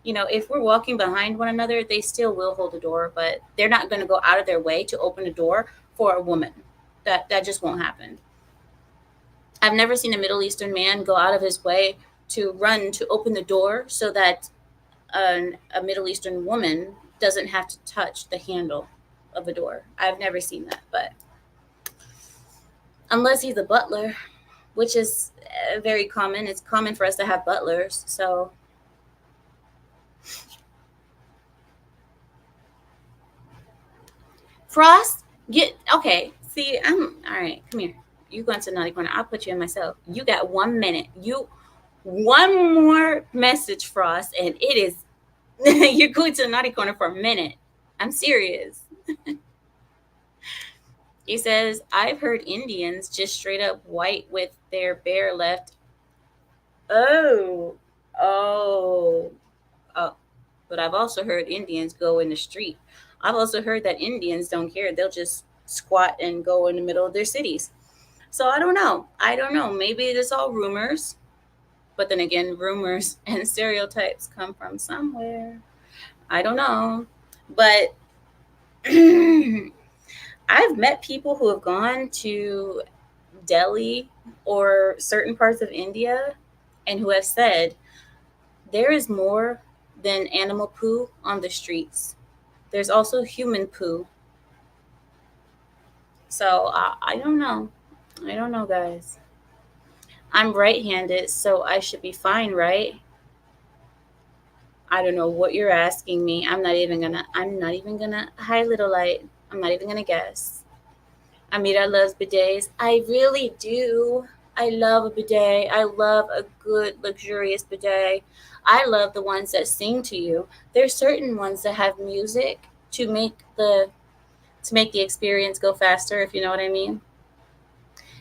if we're walking behind one another, they still will hold the door, but they're not going to go out of their way to open a door for a woman. That just won't happen. I've never seen a Middle Eastern man go out of his way to run to open the door so that a Middle Eastern woman doesn't have to touch the handle of a door. I've never seen that, but unless he's a butler, which is very common. It's common for us to have butlers. So, Frost, get okay. See, I'm all right. Come here. You going to the naughty corner? I'll put you in myself. You got 1 minute. You one more message, Frost, and it is you're going to the naughty corner for a minute. I'm serious. He says, I've heard Indians just straight up white with their bare left. Oh, oh, oh. But I've also heard Indians go in the street. I've also heard that Indians don't care. They'll just squat and go in the middle of their cities. So I don't know. I don't know. Maybe it's all rumors. But then again, rumors and stereotypes come from somewhere. I don't know. But I've met people who have gone to Delhi or certain parts of India and who have said there is more than animal poo on the streets. There's also human poo. So I don't know. I don't know, guys. I'm right handed, so I should be fine, right? I don't know what you're asking me. I'm not even gonna, hi, little light. I'm not even gonna guess. Amira loves bidets. I really do. I love a bidet. I love a good, luxurious bidet. I love the ones that sing to you. There's certain ones that have music to make the experience go faster, if you know what I mean.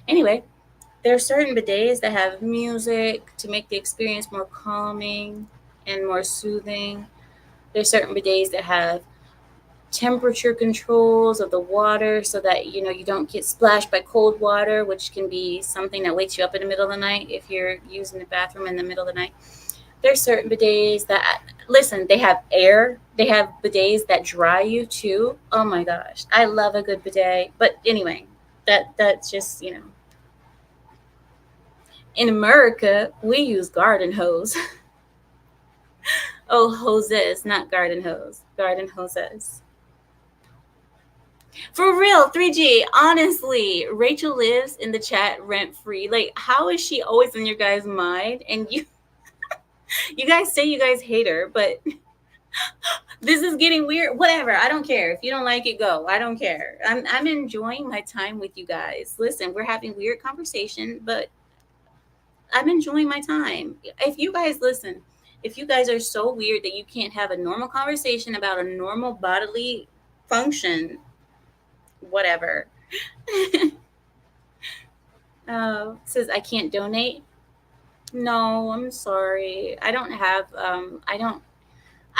Anyway, there are certain bidets that have music to make the experience more calming and more soothing. There's certain bidets that have temperature controls of the water so that you don't get splashed by cold water, which can be something that wakes you up in the middle of the night if you're using the bathroom in the middle of the night. There's certain bidets that, listen, they have air. They have bidets that dry you too. Oh my gosh, I love a good bidet. But anyway, that's just in America we use garden hose. Oh, hoses, not garden hose. Garden hoses. For real, 3G. Honestly, Rachel lives in the chat rent free. Like, how is she always in your guys' mind? And you guys say you guys hate her, but this is getting weird. Whatever. I don't care. If you don't like it, go. I don't care. I'm enjoying my time with you guys. Listen, we're having weird conversation, but I'm enjoying my time. If you guys listen, if you guys are so weird that you can't have a normal conversation about a normal bodily function, whatever. Says I can't donate. No, I'm sorry. I don't have I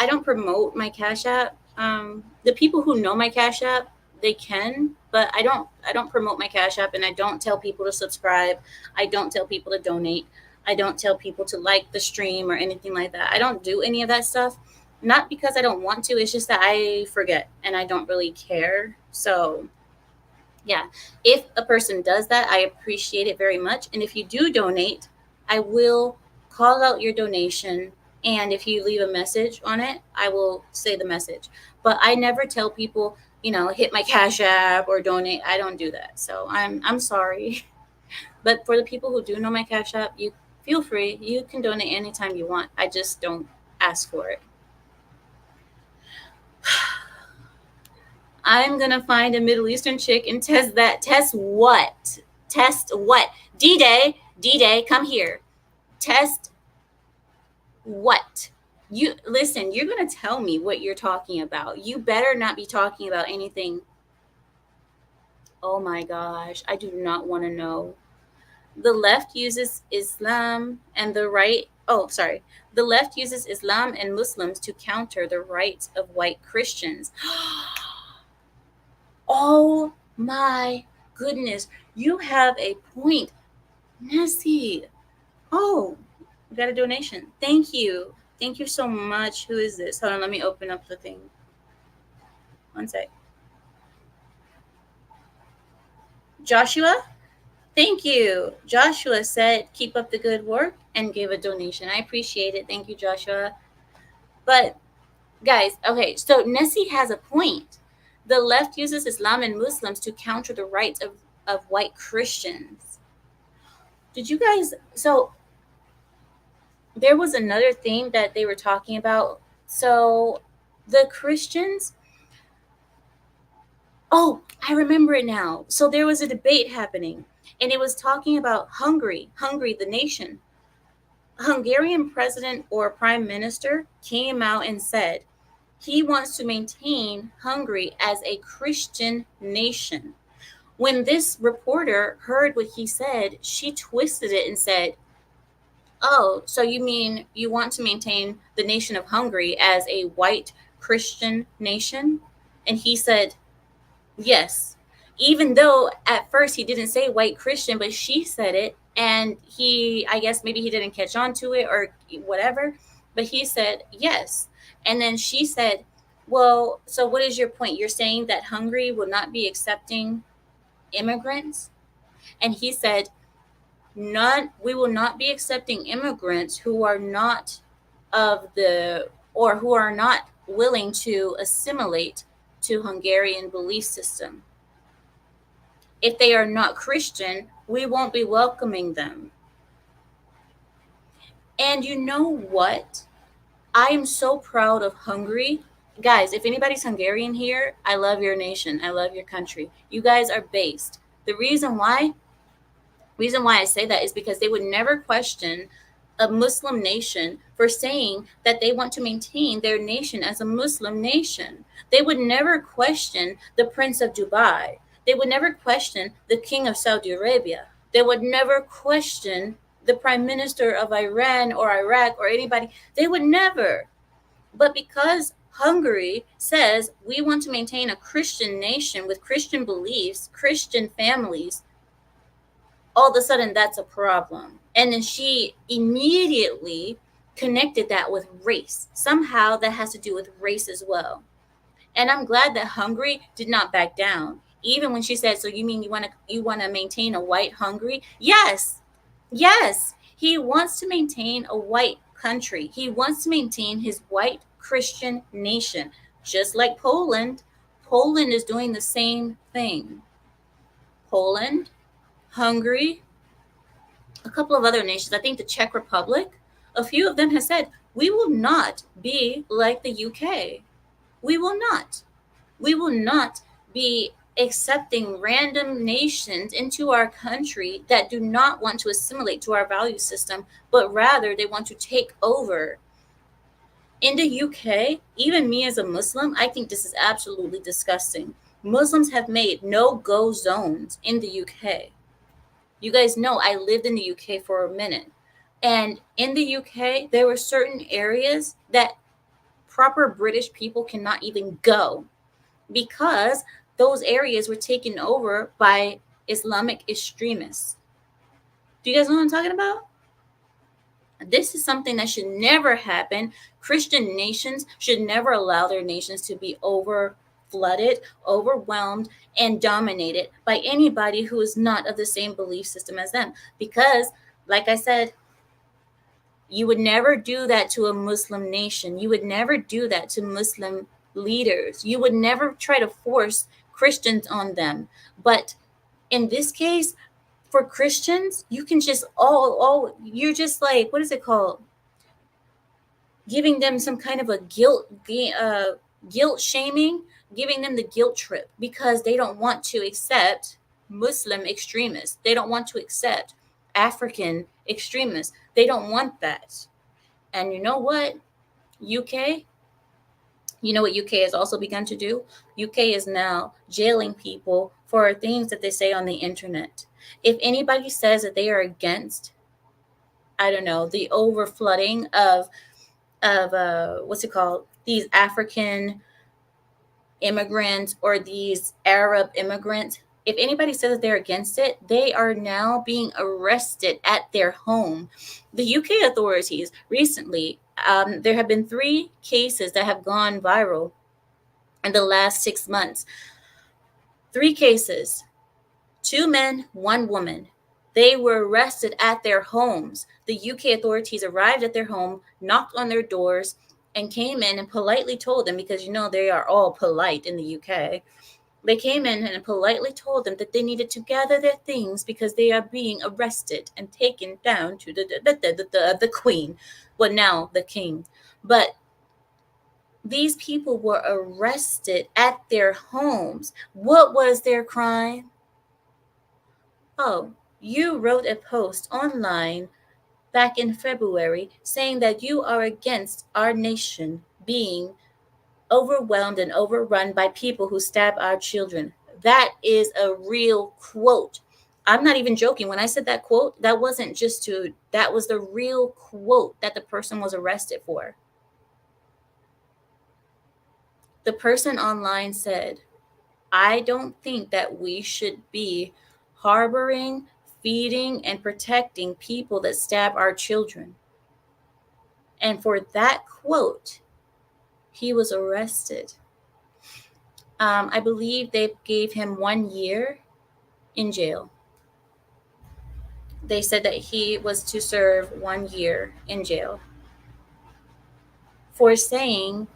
don't promote my Cash App. The people who know my Cash App, they can, but I don't promote my Cash App, and I don't tell people to subscribe. I don't tell people to donate. I don't tell people to like the stream or anything like that. I don't do any of that stuff. Not because I don't want to, it's just that I forget and I don't really care. So, yeah, if a person does that, I appreciate it very much. And if you do donate, I will call out your donation. And if you leave a message on it, I will say the message. But I never tell people, hit my Cash App or donate. I don't do that. So I'm sorry. But for the people who do know my Cash App, you feel free. You can donate anytime you want. I just don't ask for it. I'm gonna find a Middle Eastern chick and test that. Test what? Test what? D-Day, come here. Test what? You listen, you're going to tell me what you're talking about. You better not be talking about anything. Oh my gosh, I do not want to know. The left uses Islam and the right, oh, sorry. The left uses Islam and Muslims to counter the rights of white Christians. Oh my goodness. You have a point, Nessie. Oh, we got a donation. Thank you. Thank you so much. Who is this? Hold on, let me open up the thing. One sec. Joshua? Thank you. Joshua said, keep up the good work and gave a donation. I appreciate it. Thank you, Joshua. But, guys, okay, so Nessie has a point. The left uses Islam and Muslims to counter the rights of white Christians. Did you guys? So, there was another thing that they were talking about. So, the Christians. Oh, I remember it now. So, there was a debate happening, and it was talking about Hungary, the nation. Hungarian president or prime minister came out and said he wants to maintain Hungary as a Christian nation. When this reporter heard what he said, she twisted it and said, "Oh, so you mean you want to maintain the nation of Hungary as a white Christian nation?" And he said, "Yes." Even though at first he didn't say white Christian, but she said it, and I guess maybe he didn't catch on to it or whatever, but he said yes. And then she said, "Well, so what is your point? You're saying that Hungary will not be accepting immigrants?" And he said, we will not be accepting immigrants who are not of the, or who are not willing to assimilate to Hungarian belief system. If they are not Christian, we won't be welcoming them. And you know what? I am so proud of Hungary. Guys, if anybody's Hungarian here, I love your nation. I love your country. You guys are based. The reason why I say that is because they would never question a Muslim nation for saying that they want to maintain their nation as a Muslim nation. They would never question the Prince of Dubai. They would never question the King of Saudi Arabia. They would never question the Prime Minister of Iran or Iraq or anybody. They would never. But because Hungary says we want to maintain a Christian nation with Christian beliefs, Christian families, all of a sudden that's a problem. And then she immediately connected that with race. Somehow that has to do with race as well. And I'm glad that Hungary did not back down. Even when she said, "So you mean you want to maintain a white Hungary?" Yes. Yes. He wants to maintain a white country. He wants to maintain his white Christian nation. Just like Poland. Poland is doing the same thing. Poland, Hungary, a couple of other nations, I think the Czech Republic, a few of them have said, we will not be like the UK. We will not. We will not be accepting random nations into our country that do not want to assimilate to our value system, but rather they want to take over. In the UK, even me as a Muslim, I think this is absolutely disgusting. Muslims have made no-go zones in the UK. You guys know I lived in the UK for a minute. And in the UK, there were certain areas that proper British people cannot even go because those areas were taken over by Islamic extremists. Do you guys know what I'm talking about? This is something that should never happen. Christian nations should never allow their nations to be flooded, overwhelmed, and dominated by anybody who is not of the same belief system as them. Because, like I said, you would never do that to a Muslim nation. You would never do that to Muslim leaders. You would never try to force Christians on them. But in this case, for Christians, you can just you're just like, what is it called? Giving them some kind of a guilt shaming, giving them the guilt trip because they don't want to accept Muslim extremists. They don't want to accept African extremists. They don't want that. And you know what? UK, you know what UK has also begun to do? UK is now jailing people for things that they say on the internet. If anybody says that they are against, I don't know, the overflooding of what's it called? These African immigrants or these Arab immigrants, if anybody says that they're against it, they are now being arrested at their home. The UK authorities recently, there have been 3 cases that have gone viral in the last 6 months. 3 cases, 2 men, 1 woman. They were arrested at their homes. The UK authorities arrived at their home, knocked on their doors, and came in and politely told them, because you know they are all polite in the UK. They came in and politely told them that they needed to gather their things because they are being arrested and taken down to the queen. Well, now the king. But these people were arrested at their homes. What was their crime? Oh, you wrote a post online back in February saying that you are against our nation being overwhelmed and overrun by people who stab our children. That is a real quote. I'm not even joking. When I said that quote, that wasn't just to, that was the real quote that the person was arrested for. The person online said, I don't think that we should be harboring, feeding, and protecting people that stab our children. And for that quote, he was arrested. I believe they gave him 1 year in jail. They said that he was to serve 1 year in jail for saying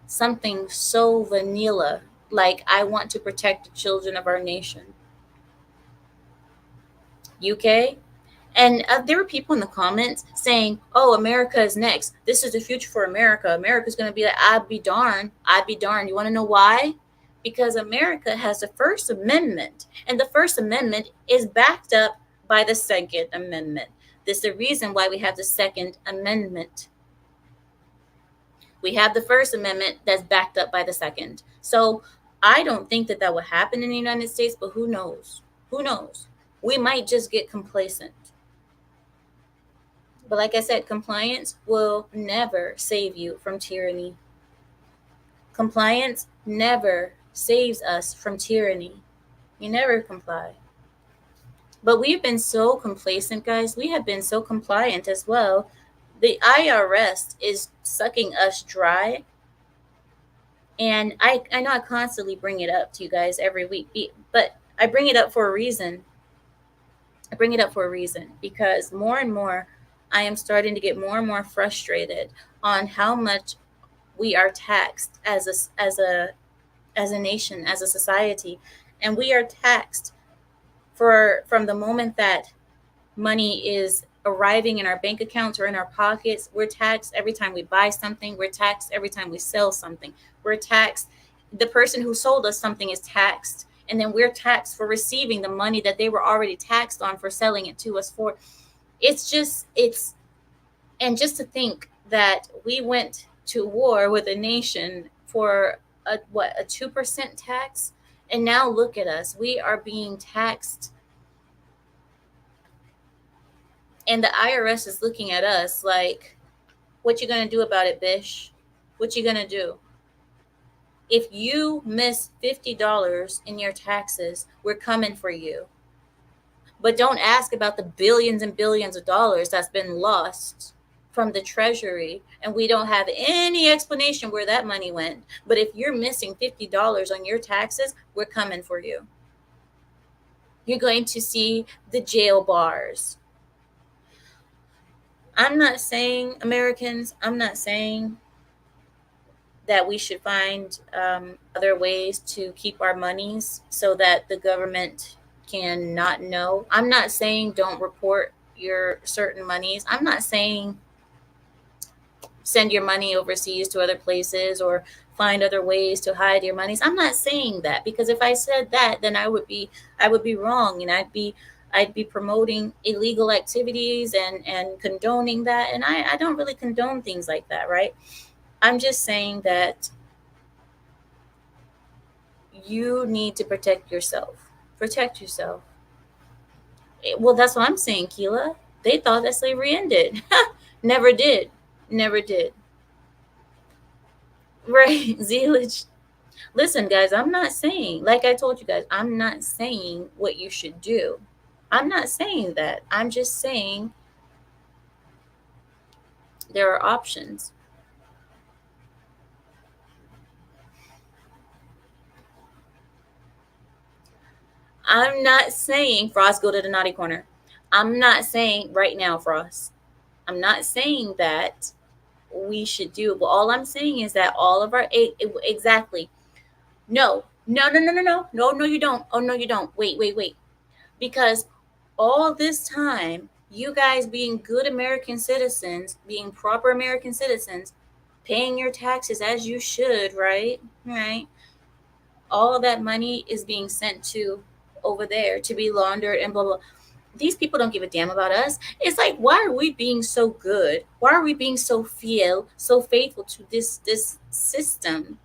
something so vanilla, like, I want to protect the children of our nation. UK. And there were people in the comments saying, oh, America is next. This is the future for America. America's going to be like, I'd be darned. I'd be darned. You want to know why? Because America has the First Amendment, and the First Amendment is backed up by the Second Amendment. This is the reason why we have the Second Amendment. We have the First Amendment that's backed up by the Second. So I don't think that that would happen in the United States, but who knows? Who knows? We might just get complacent. But like I said, compliance will never save you from tyranny. Compliance never saves us from tyranny. You never comply. But we've been so complacent, guys. We have been so compliant as well. The IRS is sucking us dry. And I know I constantly bring it up to you guys every week, but I bring it up for a reason. I bring it up for a reason because more and more I am starting to get more and more frustrated on how much we are taxed as a nation, as a society, and we are taxed from the moment that money is arriving in our bank accounts or in our pockets. We're taxed every time we buy something. We're taxed every time we sell something. We're taxed. The person who sold us something is taxed, and then we're taxed for receiving the money that they were already taxed on for selling it to us for. And just to think that we went to war with a nation for a 2% tax, and now look at us. We are being taxed, and the IRS is looking at us like, what you gonna do about it, bish? What you gonna do? If you miss $50 in your taxes, we're coming for you. But don't ask about the billions and billions of dollars that's been lost from the treasury, and we don't have any explanation where that money went. But if you're missing $50 on your taxes, we're coming for you. You're going to see the jail bars. I'm not saying, Americans, I'm not saying that we should find other ways to keep our monies so that the government can not know. I'm not saying don't report your certain monies. I'm not saying send your money overseas to other places or find other ways to hide your monies. I'm not saying that, because if I said that, then I would be wrong, and I'd be promoting illegal activities and condoning that, and I don't really condone things like that, right? I'm just saying that you need to protect yourself. Protect yourself. Well, that's what I'm saying, Keela. They thought that slavery ended. Never did. Never did. Right, Zealage. Listen, guys, I'm not saying, like I told you guys, I'm not saying what you should do. I'm not saying that. I'm just saying there are options. I'm not saying Frost go to the naughty corner. I'm not saying right now, Frost. I'm not saying that we should do. But all I'm saying is that all of our exactly. No, no, no, no, no, no, no, no, you don't. Oh no, you don't. Wait, wait, wait. Because all this time, you guys being good American citizens, being proper American citizens, paying your taxes as you should, right? Right. All that money is being sent to over there to be laundered and blah blah. These people don't give a damn about us. It's like, why are we being so good? Why are we being so fiel, so faithful to this system?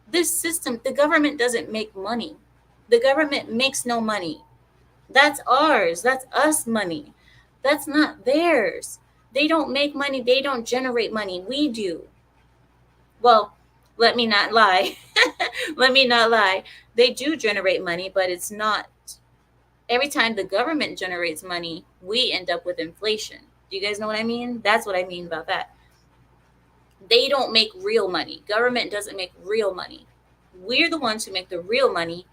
This system, the government doesn't make money. The government makes no money. That's ours. That's us money. That's not theirs. They don't make money. They don't generate money. We do. Well, let me not lie. Let me not lie. They do generate money, but it's not every time the government generates money, we end up with inflation. Do you guys know what I mean? That's what I mean about that. They don't make real money. Government doesn't make real money. We're the ones who make the real money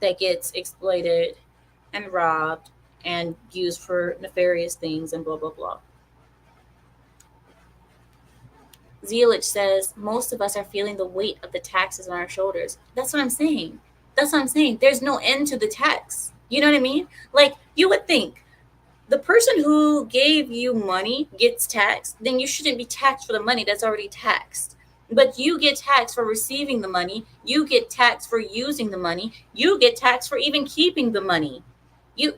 that gets exploited and robbed and used for nefarious things and blah blah blah. Zealage says most of us are feeling the weight of the taxes on our shoulders. That's what I'm saying. That's what I'm saying. There's no end to the tax. You know what I mean? Like, you would think the person who gave you money gets taxed, then you shouldn't be taxed for the money that's already taxed. But you get taxed for receiving the money. You get taxed for using the money. You get taxed for even keeping the money. You,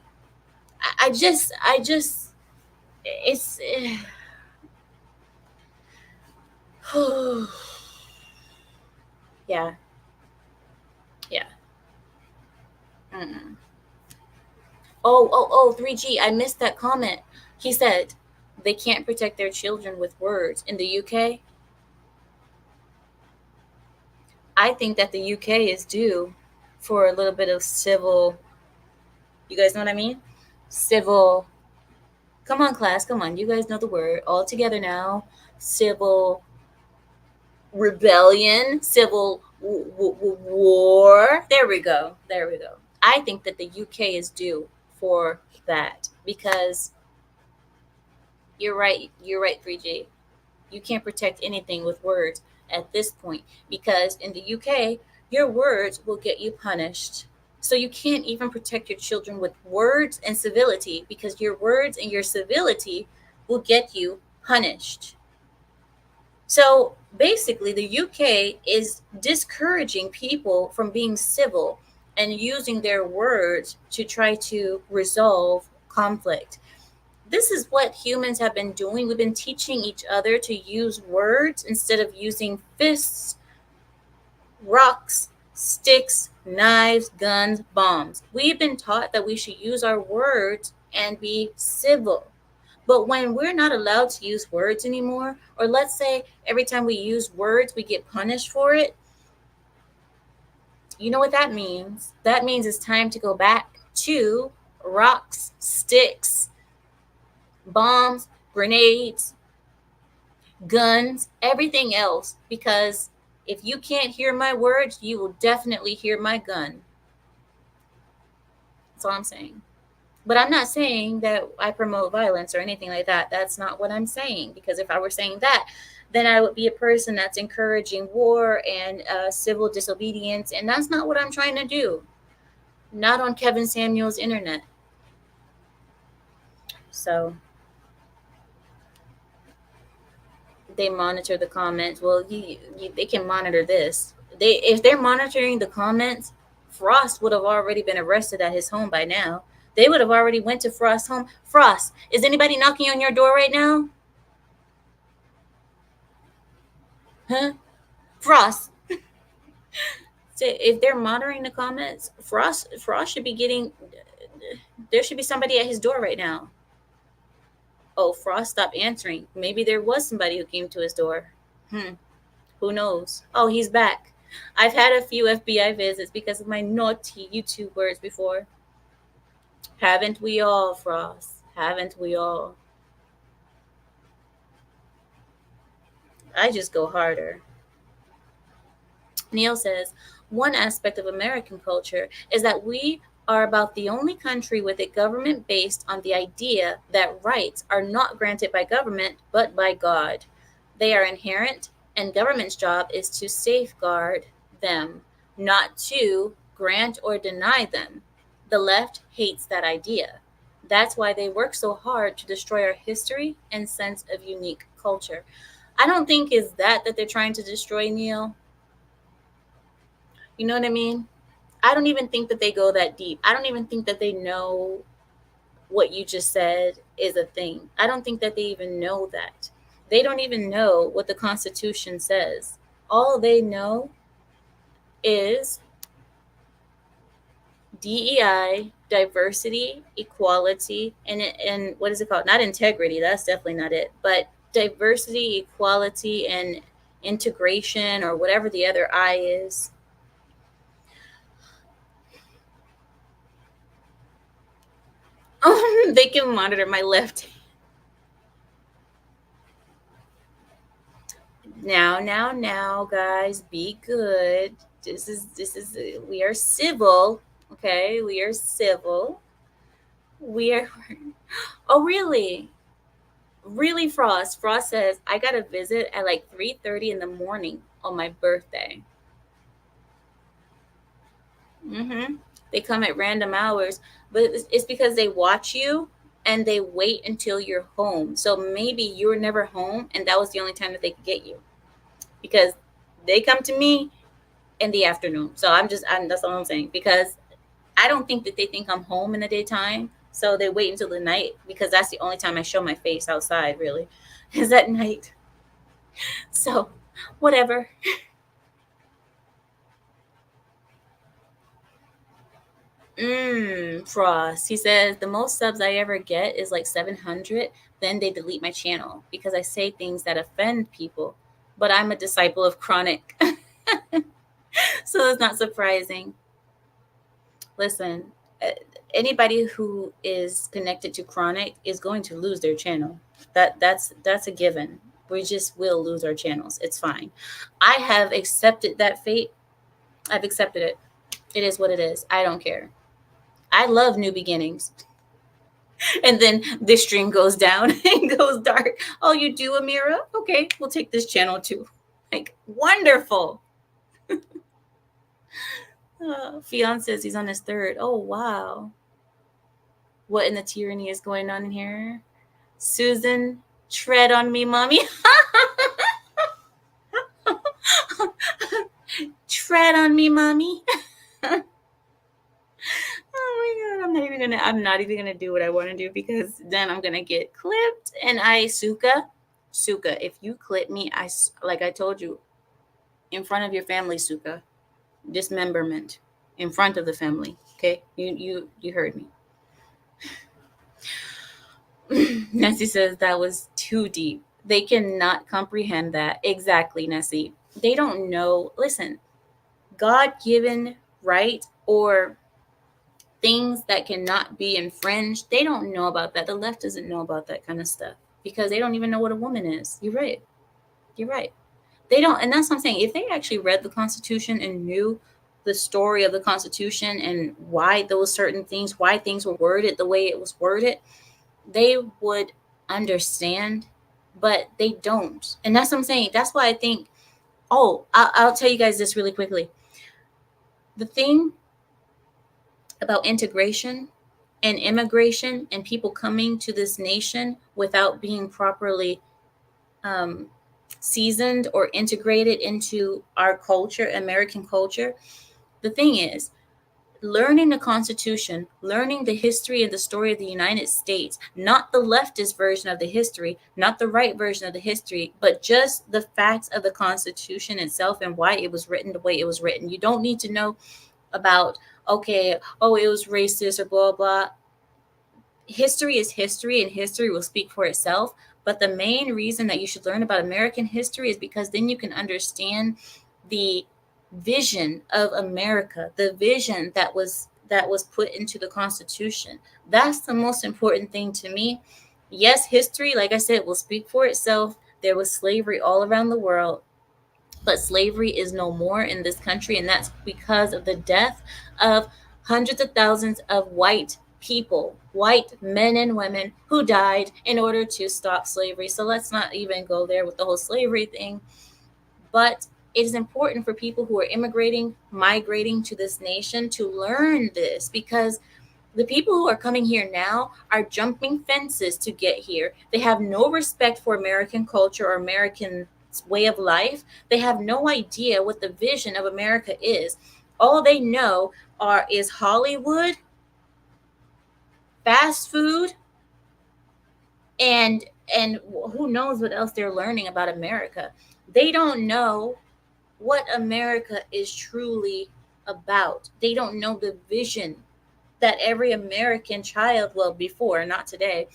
I just, it's, yeah, yeah. Mm-mm. Oh, 3G. I missed that comment. He said they can't protect their children with words. In the UK, I think that the UK is due for a little bit of civil. You guys know what I mean? Civil. Come on, class. Come on. You guys know the word. All together now. Civil rebellion. Civil war. There we go. There we go. I think that the UK is due for that because you're right. You're right, 3G. You can't protect anything with words at this point because in the UK, your words will get you punished. So you can't even protect your children with words and civility because your words and your civility will get you punished. So basically, the UK is discouraging people from being civil and using their words to try to resolve conflict. This is what humans have been doing. We've been teaching each other to use words instead of using fists, rocks, sticks, knives, guns, bombs. We've been taught that we should use our words and be civil. But when we're not allowed to use words anymore, or let's say every time we use words, we get punished for it, you know what that means? That means it's time to go back to rocks, sticks, bombs, grenades, guns, everything else. Because if you can't hear my words, you will definitely hear my gun. That's all I'm saying. But I'm not saying that I promote violence or anything like that. That's not what I'm saying. Because if I were saying that, then I would be a person that's encouraging war and civil disobedience. And that's not what I'm trying to do. Not on Kevin Samuel's internet. So they monitor the comments. Well, they can monitor this. If they're monitoring the comments, Frost would have already been arrested at his home by now. They would have already went to Frost's home. Frost, is anybody knocking on your door right now? Huh? Frost. So if they're monitoring the comments, Frost should be getting. There should be somebody at his door right now. Oh, Frost stopped answering. Maybe there was somebody who came to his door. Hmm. Who knows? Oh, he's back. I've had a few FBI visits because of my naughty YouTube words before. Haven't we all, Frost? Haven't we all? I just go harder. Neil says, one aspect of American culture is that we are about the only country with a government based on the idea that rights are not granted by government but by God. They are inherent, and government's job is to safeguard them, not to grant or deny them. The left hates that idea. That's why they work so hard to destroy our history and sense of unique culture. I don't think it's that they're trying to destroy, Neil. You know what I mean? I don't even think that they go that deep. I don't even think that they know what you just said is a thing. I don't think that they even know that. They don't even know what the Constitution says. All they know is DEI, diversity, equality, and what is it called? Not integrity. That's definitely not it. But diversity, equality, and integration, or whatever the other I is. They can monitor my left. Now, guys, be good. This is we are civil, okay? We are civil. We are. Oh, really? Really, Frost? Frost says I got a visit at like 3:30 in the morning on my birthday. Mm-hmm. They come at random hours, but it's because they watch you and they wait until you're home. So maybe you were never home, and that was the only time that they could get you because they come to me in the afternoon. So that's all I'm saying, because I don't think that they think I'm home in the daytime. So they wait until the night because that's the only time I show my face outside, really, is at night. So, whatever. Frost. He says the most subs I ever get is like 700. Then they delete my channel because I say things that offend people. But I'm a disciple of Chronic. So it's not surprising. Listen, anybody who is connected to Chronic is going to lose their channel. That's a given. We just will lose our channels. It's fine. I have accepted that fate. I've accepted it. It is what it is. I don't care. I love new beginnings. And then this stream goes down and goes dark. Oh, you do, Amira? Okay, we'll take this channel too. Like, wonderful. Fionn says he's on his third. Oh, wow. What in the tyranny is going on here? Susan, tread on me, mommy. Tread on me, mommy. Oh my god, I'm not even gonna do what I want to do because then I'm gonna get clipped. And Suka, if you clip me, like I told you, in front of your family, Suka, dismemberment in front of the family. Okay, you heard me. Nessie says that was too deep. They cannot comprehend that. Exactly, Nessie. They don't know. Listen, God given right or things that cannot be infringed, they don't know about that. The left doesn't know about that kind of stuff because they don't even know what a woman is. You're right. You're right. They don't. And that's what I'm saying. If they actually read the Constitution and knew the story of the Constitution and why those certain things, why things were worded the way it was worded, they would understand, but they don't. And that's what I'm saying. That's why I think, I'll tell you guys this really quickly. The thing about integration and immigration and people coming to this nation without being properly seasoned or integrated into our culture, American culture, the thing is, learning the Constitution, learning the history and the story of the United States, not the leftist version of the history, not the right version of the history, but just the facts of the Constitution itself and why it was written the way it was written. You don't need to know about, okay, oh, it was racist or blah, blah. History is history, and history will speak for itself. But the main reason that you should learn about American history is because then you can understand the vision of America, the vision that was put into the Constitution. That's the most important thing to me. Yes, history, like I said, will speak for itself. There was slavery all around the world, but slavery is no more in this country, and that's because of the death of hundreds of thousands of white people, white men and women who died in order to stop slavery. So let's not even go there with the whole slavery thing. But it is important for people who are immigrating, migrating to this nation to learn this, because the people who are coming here now are jumping fences to get here. They have no respect for American culture or American way of life. They have no idea what the vision of America is. All they know is Hollywood, fast food, and who knows what else they're learning about America. They don't know what America is truly about. They don't know the vision that every American child, well, before, not today,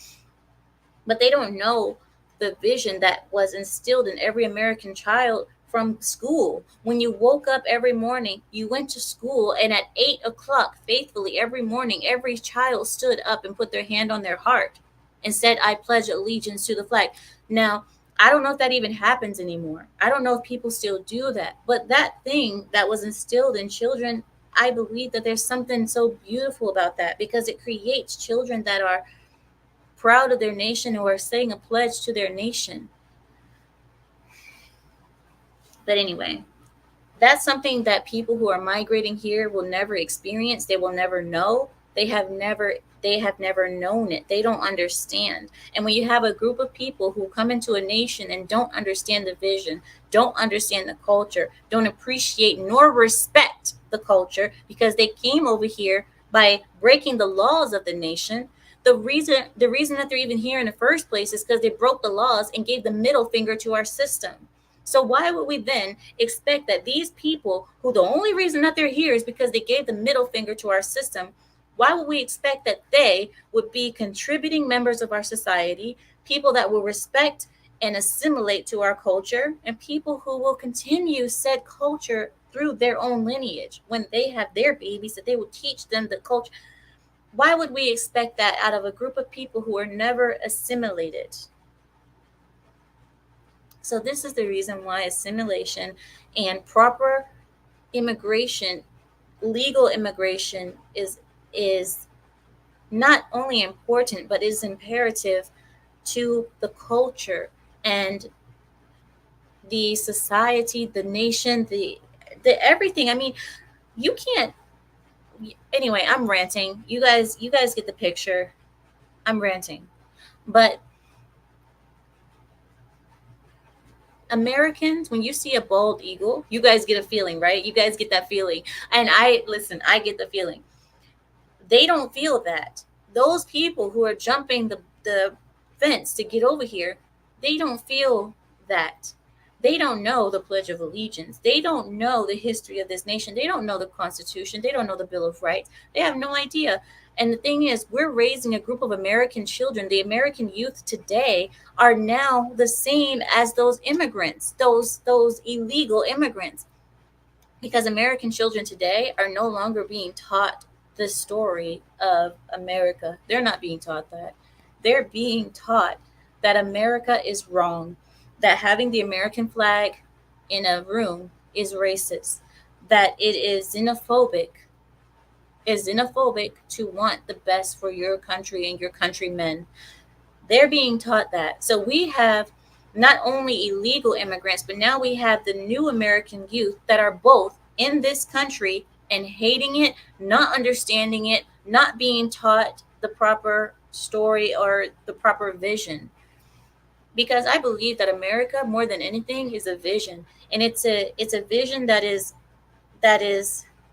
but they don't know the vision that was instilled in every American child from school. When you woke up every morning, you went to school, and at 8 o'clock, faithfully every morning, every child stood up and put their hand on their heart and said, I pledge allegiance to the flag. Now, I don't know if that even happens anymore. I don't know if people still do that. But that thing that was instilled in children, I believe that there's something so beautiful about that, because it creates children that are proud of their nation or are saying a pledge to their nation. But anyway, that's something that people who are migrating here will never experience. They will never know. They have never known it. They don't understand. And when you have a group of people who come into a nation and don't understand the vision, don't understand the culture, don't appreciate nor respect the culture, because they came over here by breaking the laws of the nation. The reason that they're even here in the first place is because they broke the laws and gave the middle finger to our system. So why would we then expect that these people, who the only reason that they're here is because they gave the middle finger to our system, why would we expect that they would be contributing members of our society, people that will respect and assimilate to our culture, and people who will continue said culture through their own lineage when they have their babies, that they will teach them the culture? Why would we expect that out of a group of people who are never assimilated? So this is the reason why assimilation and proper immigration, legal immigration, is not only important, but is imperative to the culture and the society, the nation, the everything. I mean, you can't. Anyway, I'm ranting. You guys get the picture. I'm ranting, but Americans, when you see a bald eagle, you guys get a feeling, right? You guys get that feeling. And I get the feeling. They don't feel that. Those people who are jumping the fence to get over here, they don't feel that. They don't know the Pledge of Allegiance. They don't know the history of this nation. They don't know the Constitution. They don't know the Bill of Rights. They have no idea. And the thing is, we're raising a group of American children. The American youth today are now the same as those immigrants, those illegal immigrants, because American children today are no longer being taught the story of America. They're not being taught that. They're being taught that America is wrong, that having the American flag in a room is racist, that it is xenophobic to want the best for your country and your countrymen. They're being taught that. So we have not only illegal immigrants, but now we have the new American youth that are both in this country and hating it, not understanding it, not being taught the proper story or the proper vision. Because I believe that America, more than anything, is a vision, and it's a vision that is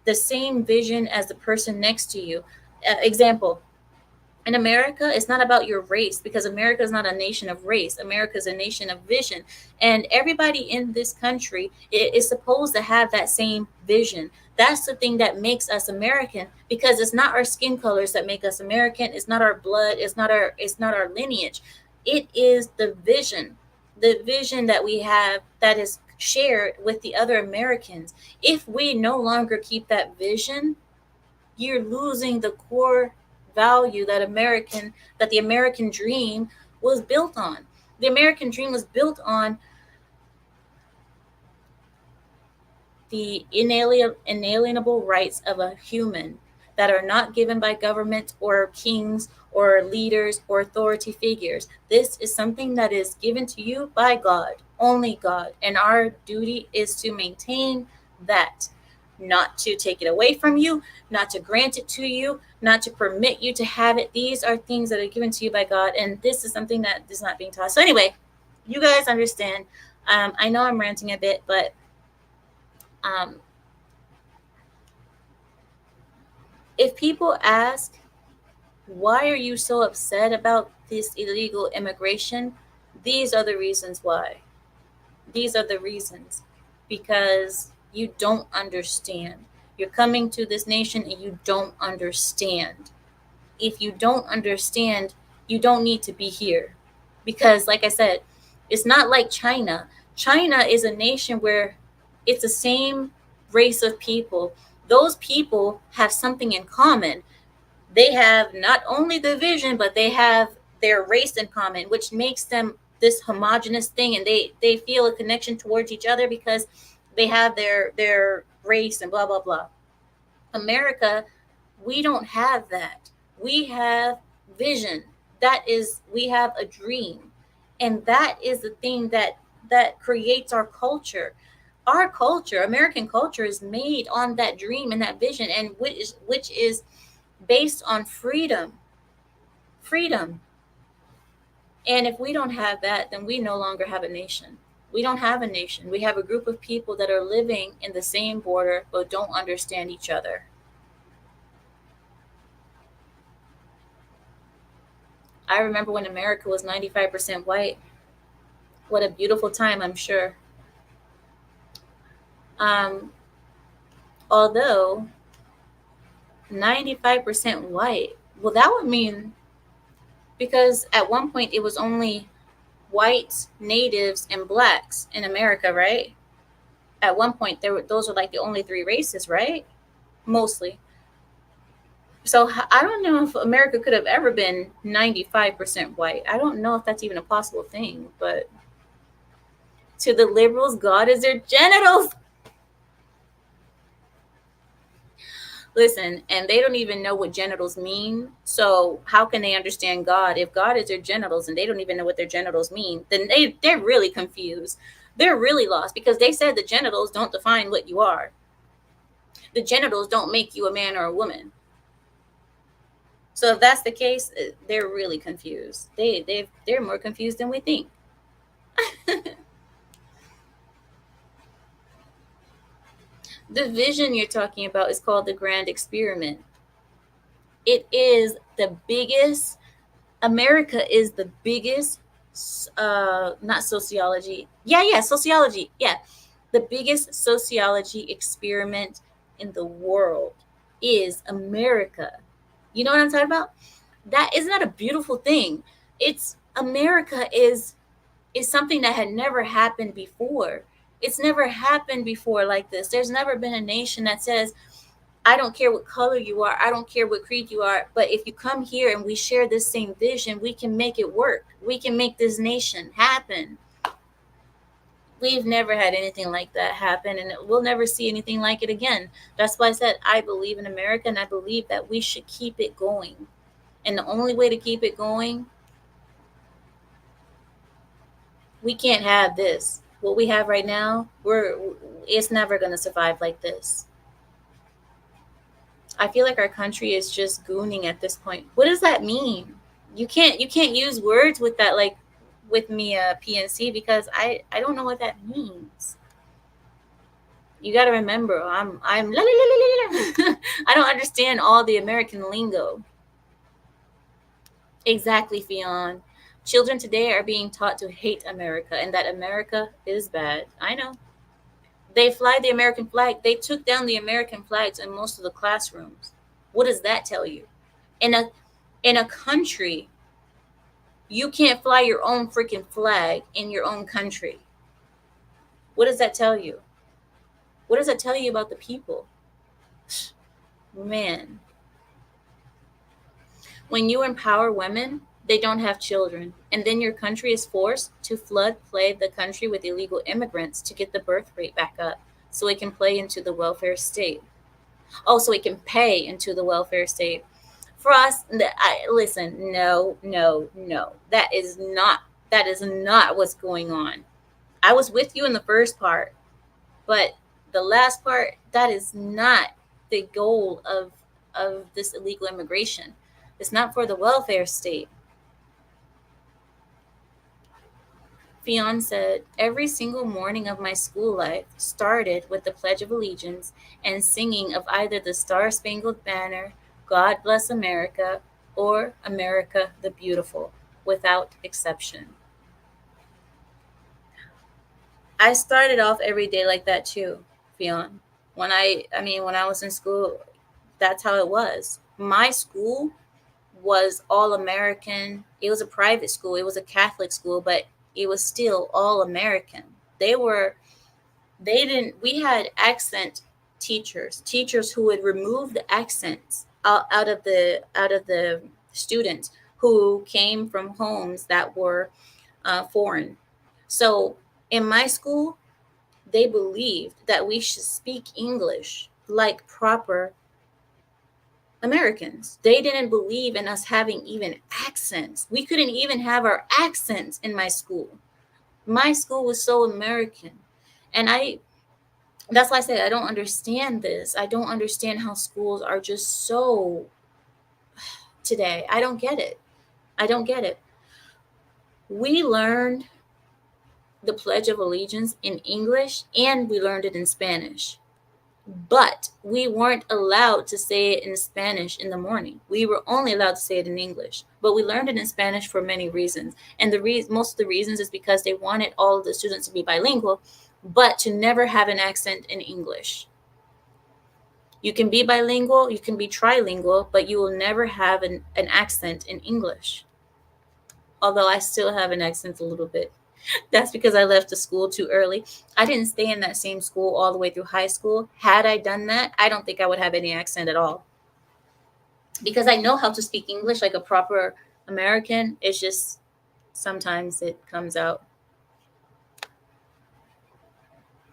the same vision as the person next to you. Example, in America, it's not about your race, because America is not a nation of race. America is a nation of vision. And everybody in this country is supposed to have that same vision. That's the thing that makes us American, because it's not our skin colors that make us American. It's not our blood. It's not our lineage. It is the vision that we have that is shared with the other Americans. If we no longer keep that vision, you're losing the core value that the American dream was built on. The American dream was built on the inalienable rights of a human that are not given by government or kings or leaders or authority figures. This is something that is given to you by God, only God. And our duty is to maintain that, not to take it away from you, not to grant it to you, not to permit you to have it. These are things that are given to you by God, and this is something that is not being taught. So, anyway, you guys understand. I know I'm ranting a bit, but um, if people ask, why are you so upset about this illegal immigration? These are the reasons why. These are the reasons. Because you don't understand. You're coming to this nation and you don't understand. If you don't understand, you don't need to be here. Because, like I said, it's not like China. China is a nation where it's the same race of people. Those people have something in common. They have not only the vision, but they have their race in common, which makes them this homogenous thing, and they feel a connection towards each other because they have their race and blah blah blah. America, we don't have that. We have vision. That is, we have a dream, and that is the thing that creates our culture. Our culture, American culture, is made on that dream and that vision, and which is based on freedom. Freedom. And if we don't have that, then we no longer have a nation. We don't have a nation. We have a group of people that are living in the same border but don't understand each other. I remember when America was 95% white. What a beautiful time, I'm sure. Um, Although 95% white, well, that would mean, because at one point it was only whites, natives, and blacks in America, right? At one point, those were like the only three races, right? Mostly. So I don't know if America could have ever been 95% white. I don't know if that's even a possible thing, but to the liberals, God is their genitals. Listen, and they don't even know what genitals mean. So how can they understand God if God is their genitals and they don't even know what their genitals mean? Then they're really confused. They're really lost, because they said the genitals don't define what you are. The genitals don't make you a man or a woman. So if that's the case, they're really confused. They're more confused than we think. The vision you're talking about is called the Grand Experiment. It is the biggest. America is the biggest. Not sociology. Yeah, sociology. Yeah, the biggest sociology experiment in the world is America. You know what I'm talking about? That isn't that a beautiful thing? It's America is something that had never happened before. It's never happened before like this. There's never been a nation that says, I don't care what color you are, I don't care what creed you are, but if you come here and we share this same vision, we can make it work. We can make this nation happen. We've never had anything like that happen, and we'll never see anything like it again. That's why I said I believe in America, and I believe that we should keep it going. And the only way to keep it going, we can't have this. What we have right now, it's never going to survive like this. I feel like our country is just gooning at this point. What does that mean? You can't use words with that, like with me PNC, because I don't know what that means. You got to remember, I'm I don't understand all the American lingo. Exactly, Fionn. Children today are being taught to hate America and that America is bad. I know. They fly the American flag. They took down the American flags in most of the classrooms. What does that tell you? In a country, you can't fly your own freaking flag in your own country. What does that tell you? What does that tell you about the people? Man, when you empower women, they don't have children, and then your country is forced to flood the country with illegal immigrants to get the birth rate back up so it can play into the welfare state. Oh, so it can pay into the welfare state. For us, listen, no, no, no. That is not what's going on. I was with you in the first part, but the last part, that is not the goal of this illegal immigration. It's not for the welfare state. Fionn said, every single morning of my school life started with the Pledge of Allegiance and singing of either the Star Spangled Banner, God Bless America, or America the Beautiful, without exception. I started off every day like that too, Fionn. When I was in school, that's how it was. My school was all American. It was a private school. It was a Catholic school, but it was still all American. They were they didn't we had accent teachers who would remove the accents out of the students who came from homes that were foreign. So in my school, they believed that we should speak English like proper Americans. They didn't believe in us having even accents. We couldn't even have our accents in my school. My school was so American. And that's why I say I don't understand this. I don't understand how schools are just so today. I don't get it. I don't get it. We learned the Pledge of Allegiance in English and we learned it in Spanish. But we weren't allowed to say it in Spanish in the morning. We were only allowed to say it in English. But we learned it in Spanish for many reasons. And most of the reasons is because they wanted all of the students to be bilingual, but to never have an accent in English. You can be bilingual, you can be trilingual, but you will never have an accent in English. Although I still have an accent a little bit. That's because I left the school too early. I didn't stay in that same school all the way through high school. Had I done that, I don't think I would have any accent at all. Because I know how to speak English like a proper American. It's just sometimes it comes out.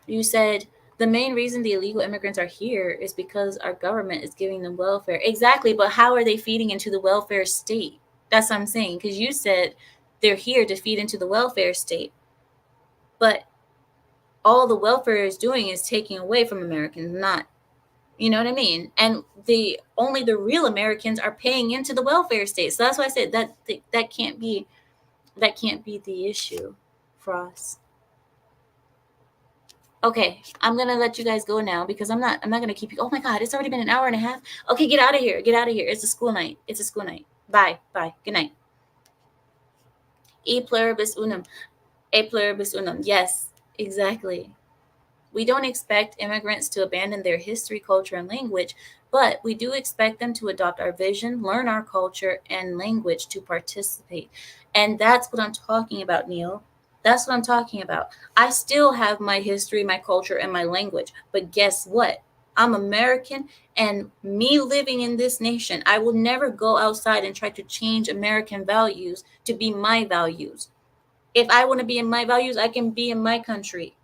You said the main reason the illegal immigrants are here is because our government is giving them welfare. Exactly, but how are they feeding into the welfare state? That's what I'm saying. Because you said they're here to feed into the welfare state. But all the welfare is doing is taking away from Americans, not, you know what I mean? And only the real Americans are paying into the welfare state. So that's why I said that can't be the issue for us. Okay, I'm gonna let you guys go now because I'm not gonna keep you. Oh my God, it's already been an hour and a half. Okay, get out of here. Get out of here. It's a school night. Bye. Good night. E pluribus unum. A pluribus unum. Yes, exactly. We don't expect immigrants to abandon their history, culture, and language, but we do expect them to adopt our vision, learn our culture and language to participate. And that's what I'm talking about, Neil. That's what I'm talking about. I still have my history, my culture, and my language. But guess what? I'm American, and me living in this nation, I will never go outside and try to change American values to be my values. If I want to be in my values, I can be in my country.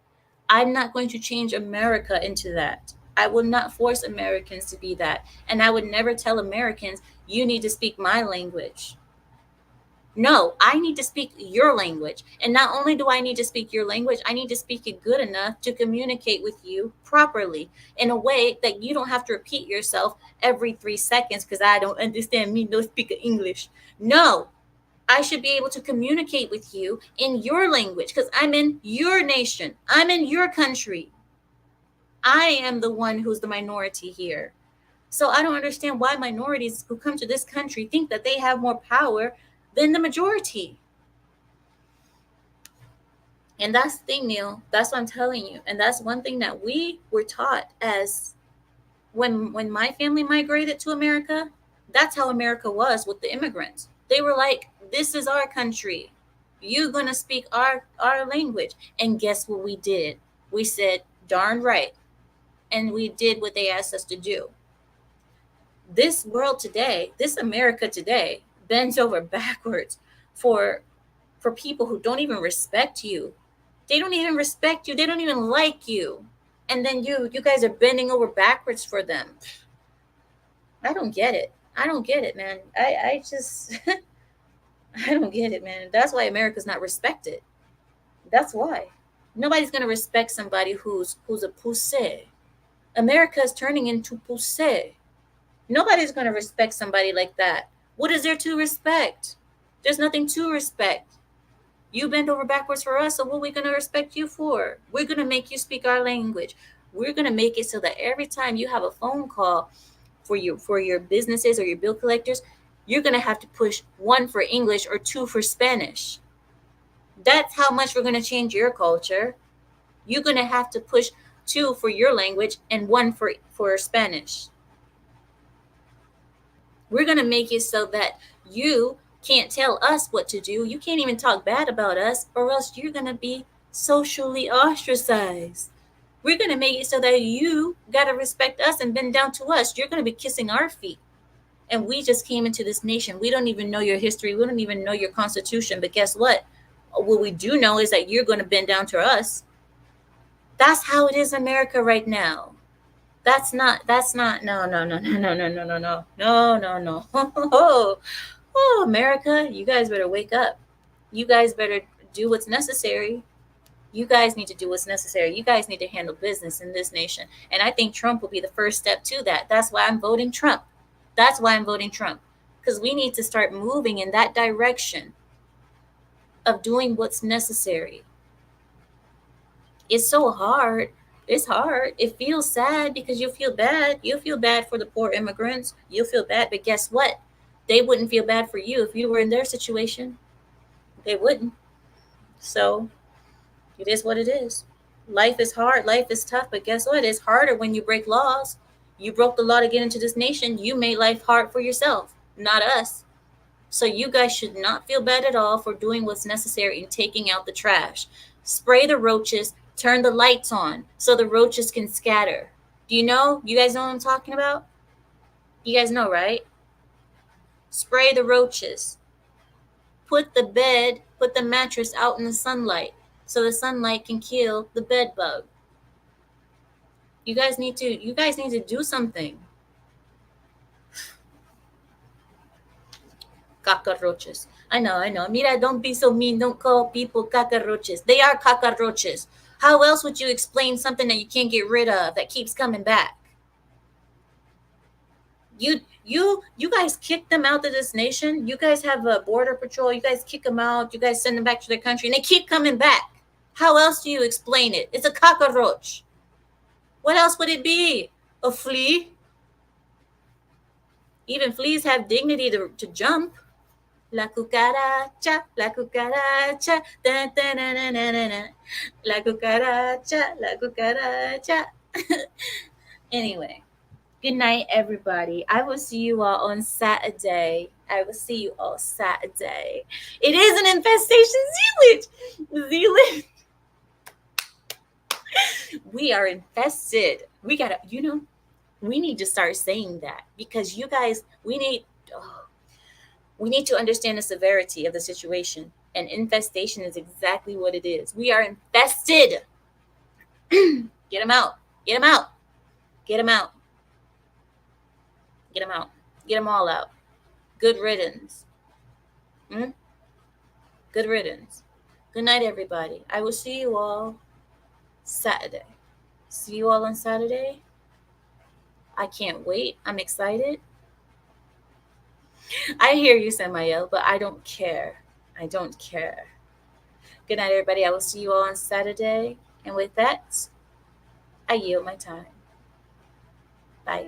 I'm not going to change America into that. I will not force Americans to be that. And I would never tell Americans, you need to speak my language. No, I need to speak your language. And not only do I need to speak your language, I need to speak it good enough to communicate with you properly in a way that you don't have to repeat yourself every 3 seconds because I don't understand me no speak English. No, I should be able to communicate with you in your language because I'm in your nation. I'm in your country. I am the one who's the minority here. So I don't understand why minorities who come to this country think that they have more power than the majority. And that's the thing, Neil. That's what I'm telling you. And that's one thing that we were taught as when my family migrated to America, that's how America was with the immigrants. They were like, "This is our country. You're gonna speak our language." And guess what we did? We said, "Darn right," and we did what they asked us to do. This world today, this America today, bends over backwards for for people who don't even respect you. They don't even respect you. They don't even like you. And then you guys are bending over backwards for them. I don't get it. I don't get it, man. I just I don't get it, man. That's why America's not respected. That's why. Nobody's gonna respect somebody who's a poussé. America is turning into poussé. Nobody's gonna respect somebody like that. What is there to respect? There's nothing to respect. You bend over backwards for us, so what are we gonna respect you for? We're gonna make you speak our language. We're gonna make it so that every time you have a phone call for your businesses or your bill collectors, you're gonna have to push one for English or two for Spanish. That's how much we're gonna change your culture. You're gonna have to push two for your language and one for Spanish. We're gonna make it so that you can't tell us what to do. You can't even talk bad about us, or else you're gonna be socially ostracized. We're gonna make it so that you gotta respect us and bend down to us. You're gonna be kissing our feet. And we just came into this nation. We don't even know your history. We don't even know your constitution. But guess what? What we do know is that you're gonna bend down to us. That's how it is in America right now. That's not no. Oh, America, you guys better wake up. You guys better do what's necessary. You guys need to do what's necessary. You guys need to handle business in this nation. And I think Trump will be the first step to that. That's why I'm voting Trump. That's why I'm voting Trump. Because we need to start moving in that direction of doing what's necessary. It's so hard. It's hard. It feels sad because you feel bad. You feel bad for the poor immigrants. You feel bad, but guess what? They wouldn't feel bad for you if you were in their situation. They wouldn't. So it is what it is. Life is hard. Life is tough, but guess what? It's harder when you break laws. You broke the law to get into this nation. You made life hard for yourself, not us. So you guys should not feel bad at all for doing what's necessary in taking out the trash. Spray the roaches, turn the lights on so the roaches can scatter. Do you know? You guys know what I'm talking about? You guys know, right? Spray the roaches. Put the mattress out in the sunlight so the sunlight can kill the bed bug. You guys need to do something. Cockroaches. I know. Mira, don't be so mean. Don't call people cockroaches. They are cockroaches. How else would you explain something that you can't get rid of that keeps coming back? You guys kick them out of this nation. You guys have a border patrol. You guys kick them out. You guys send them back to their country, and they keep coming back. How else do you explain it? It's a cockroach. What else would it be? A flea? Even fleas have dignity to jump. La cucaracha, la cucaracha, da, da, da, da, da, da, da. La cucaracha, la cucaracha. Anyway, good night, everybody. I will see you all on Saturday. I will see you all Saturday. It is an infestation, Zealand. We are infested. We gotta, we need to start saying that because you guys, we need to understand the severity of the situation. And infestation is exactly what it is. We are infested. Get them out. Get them out. Get them out. Get them out. Get them all out. Good riddance. Good riddance. Good night, everybody. I will see you all Saturday. See you all on Saturday. I can't wait. I'm excited. I hear you, Samael, but I don't care. I don't care. Good night, everybody. I will see you all on Saturday. And with that, I yield my time. Bye.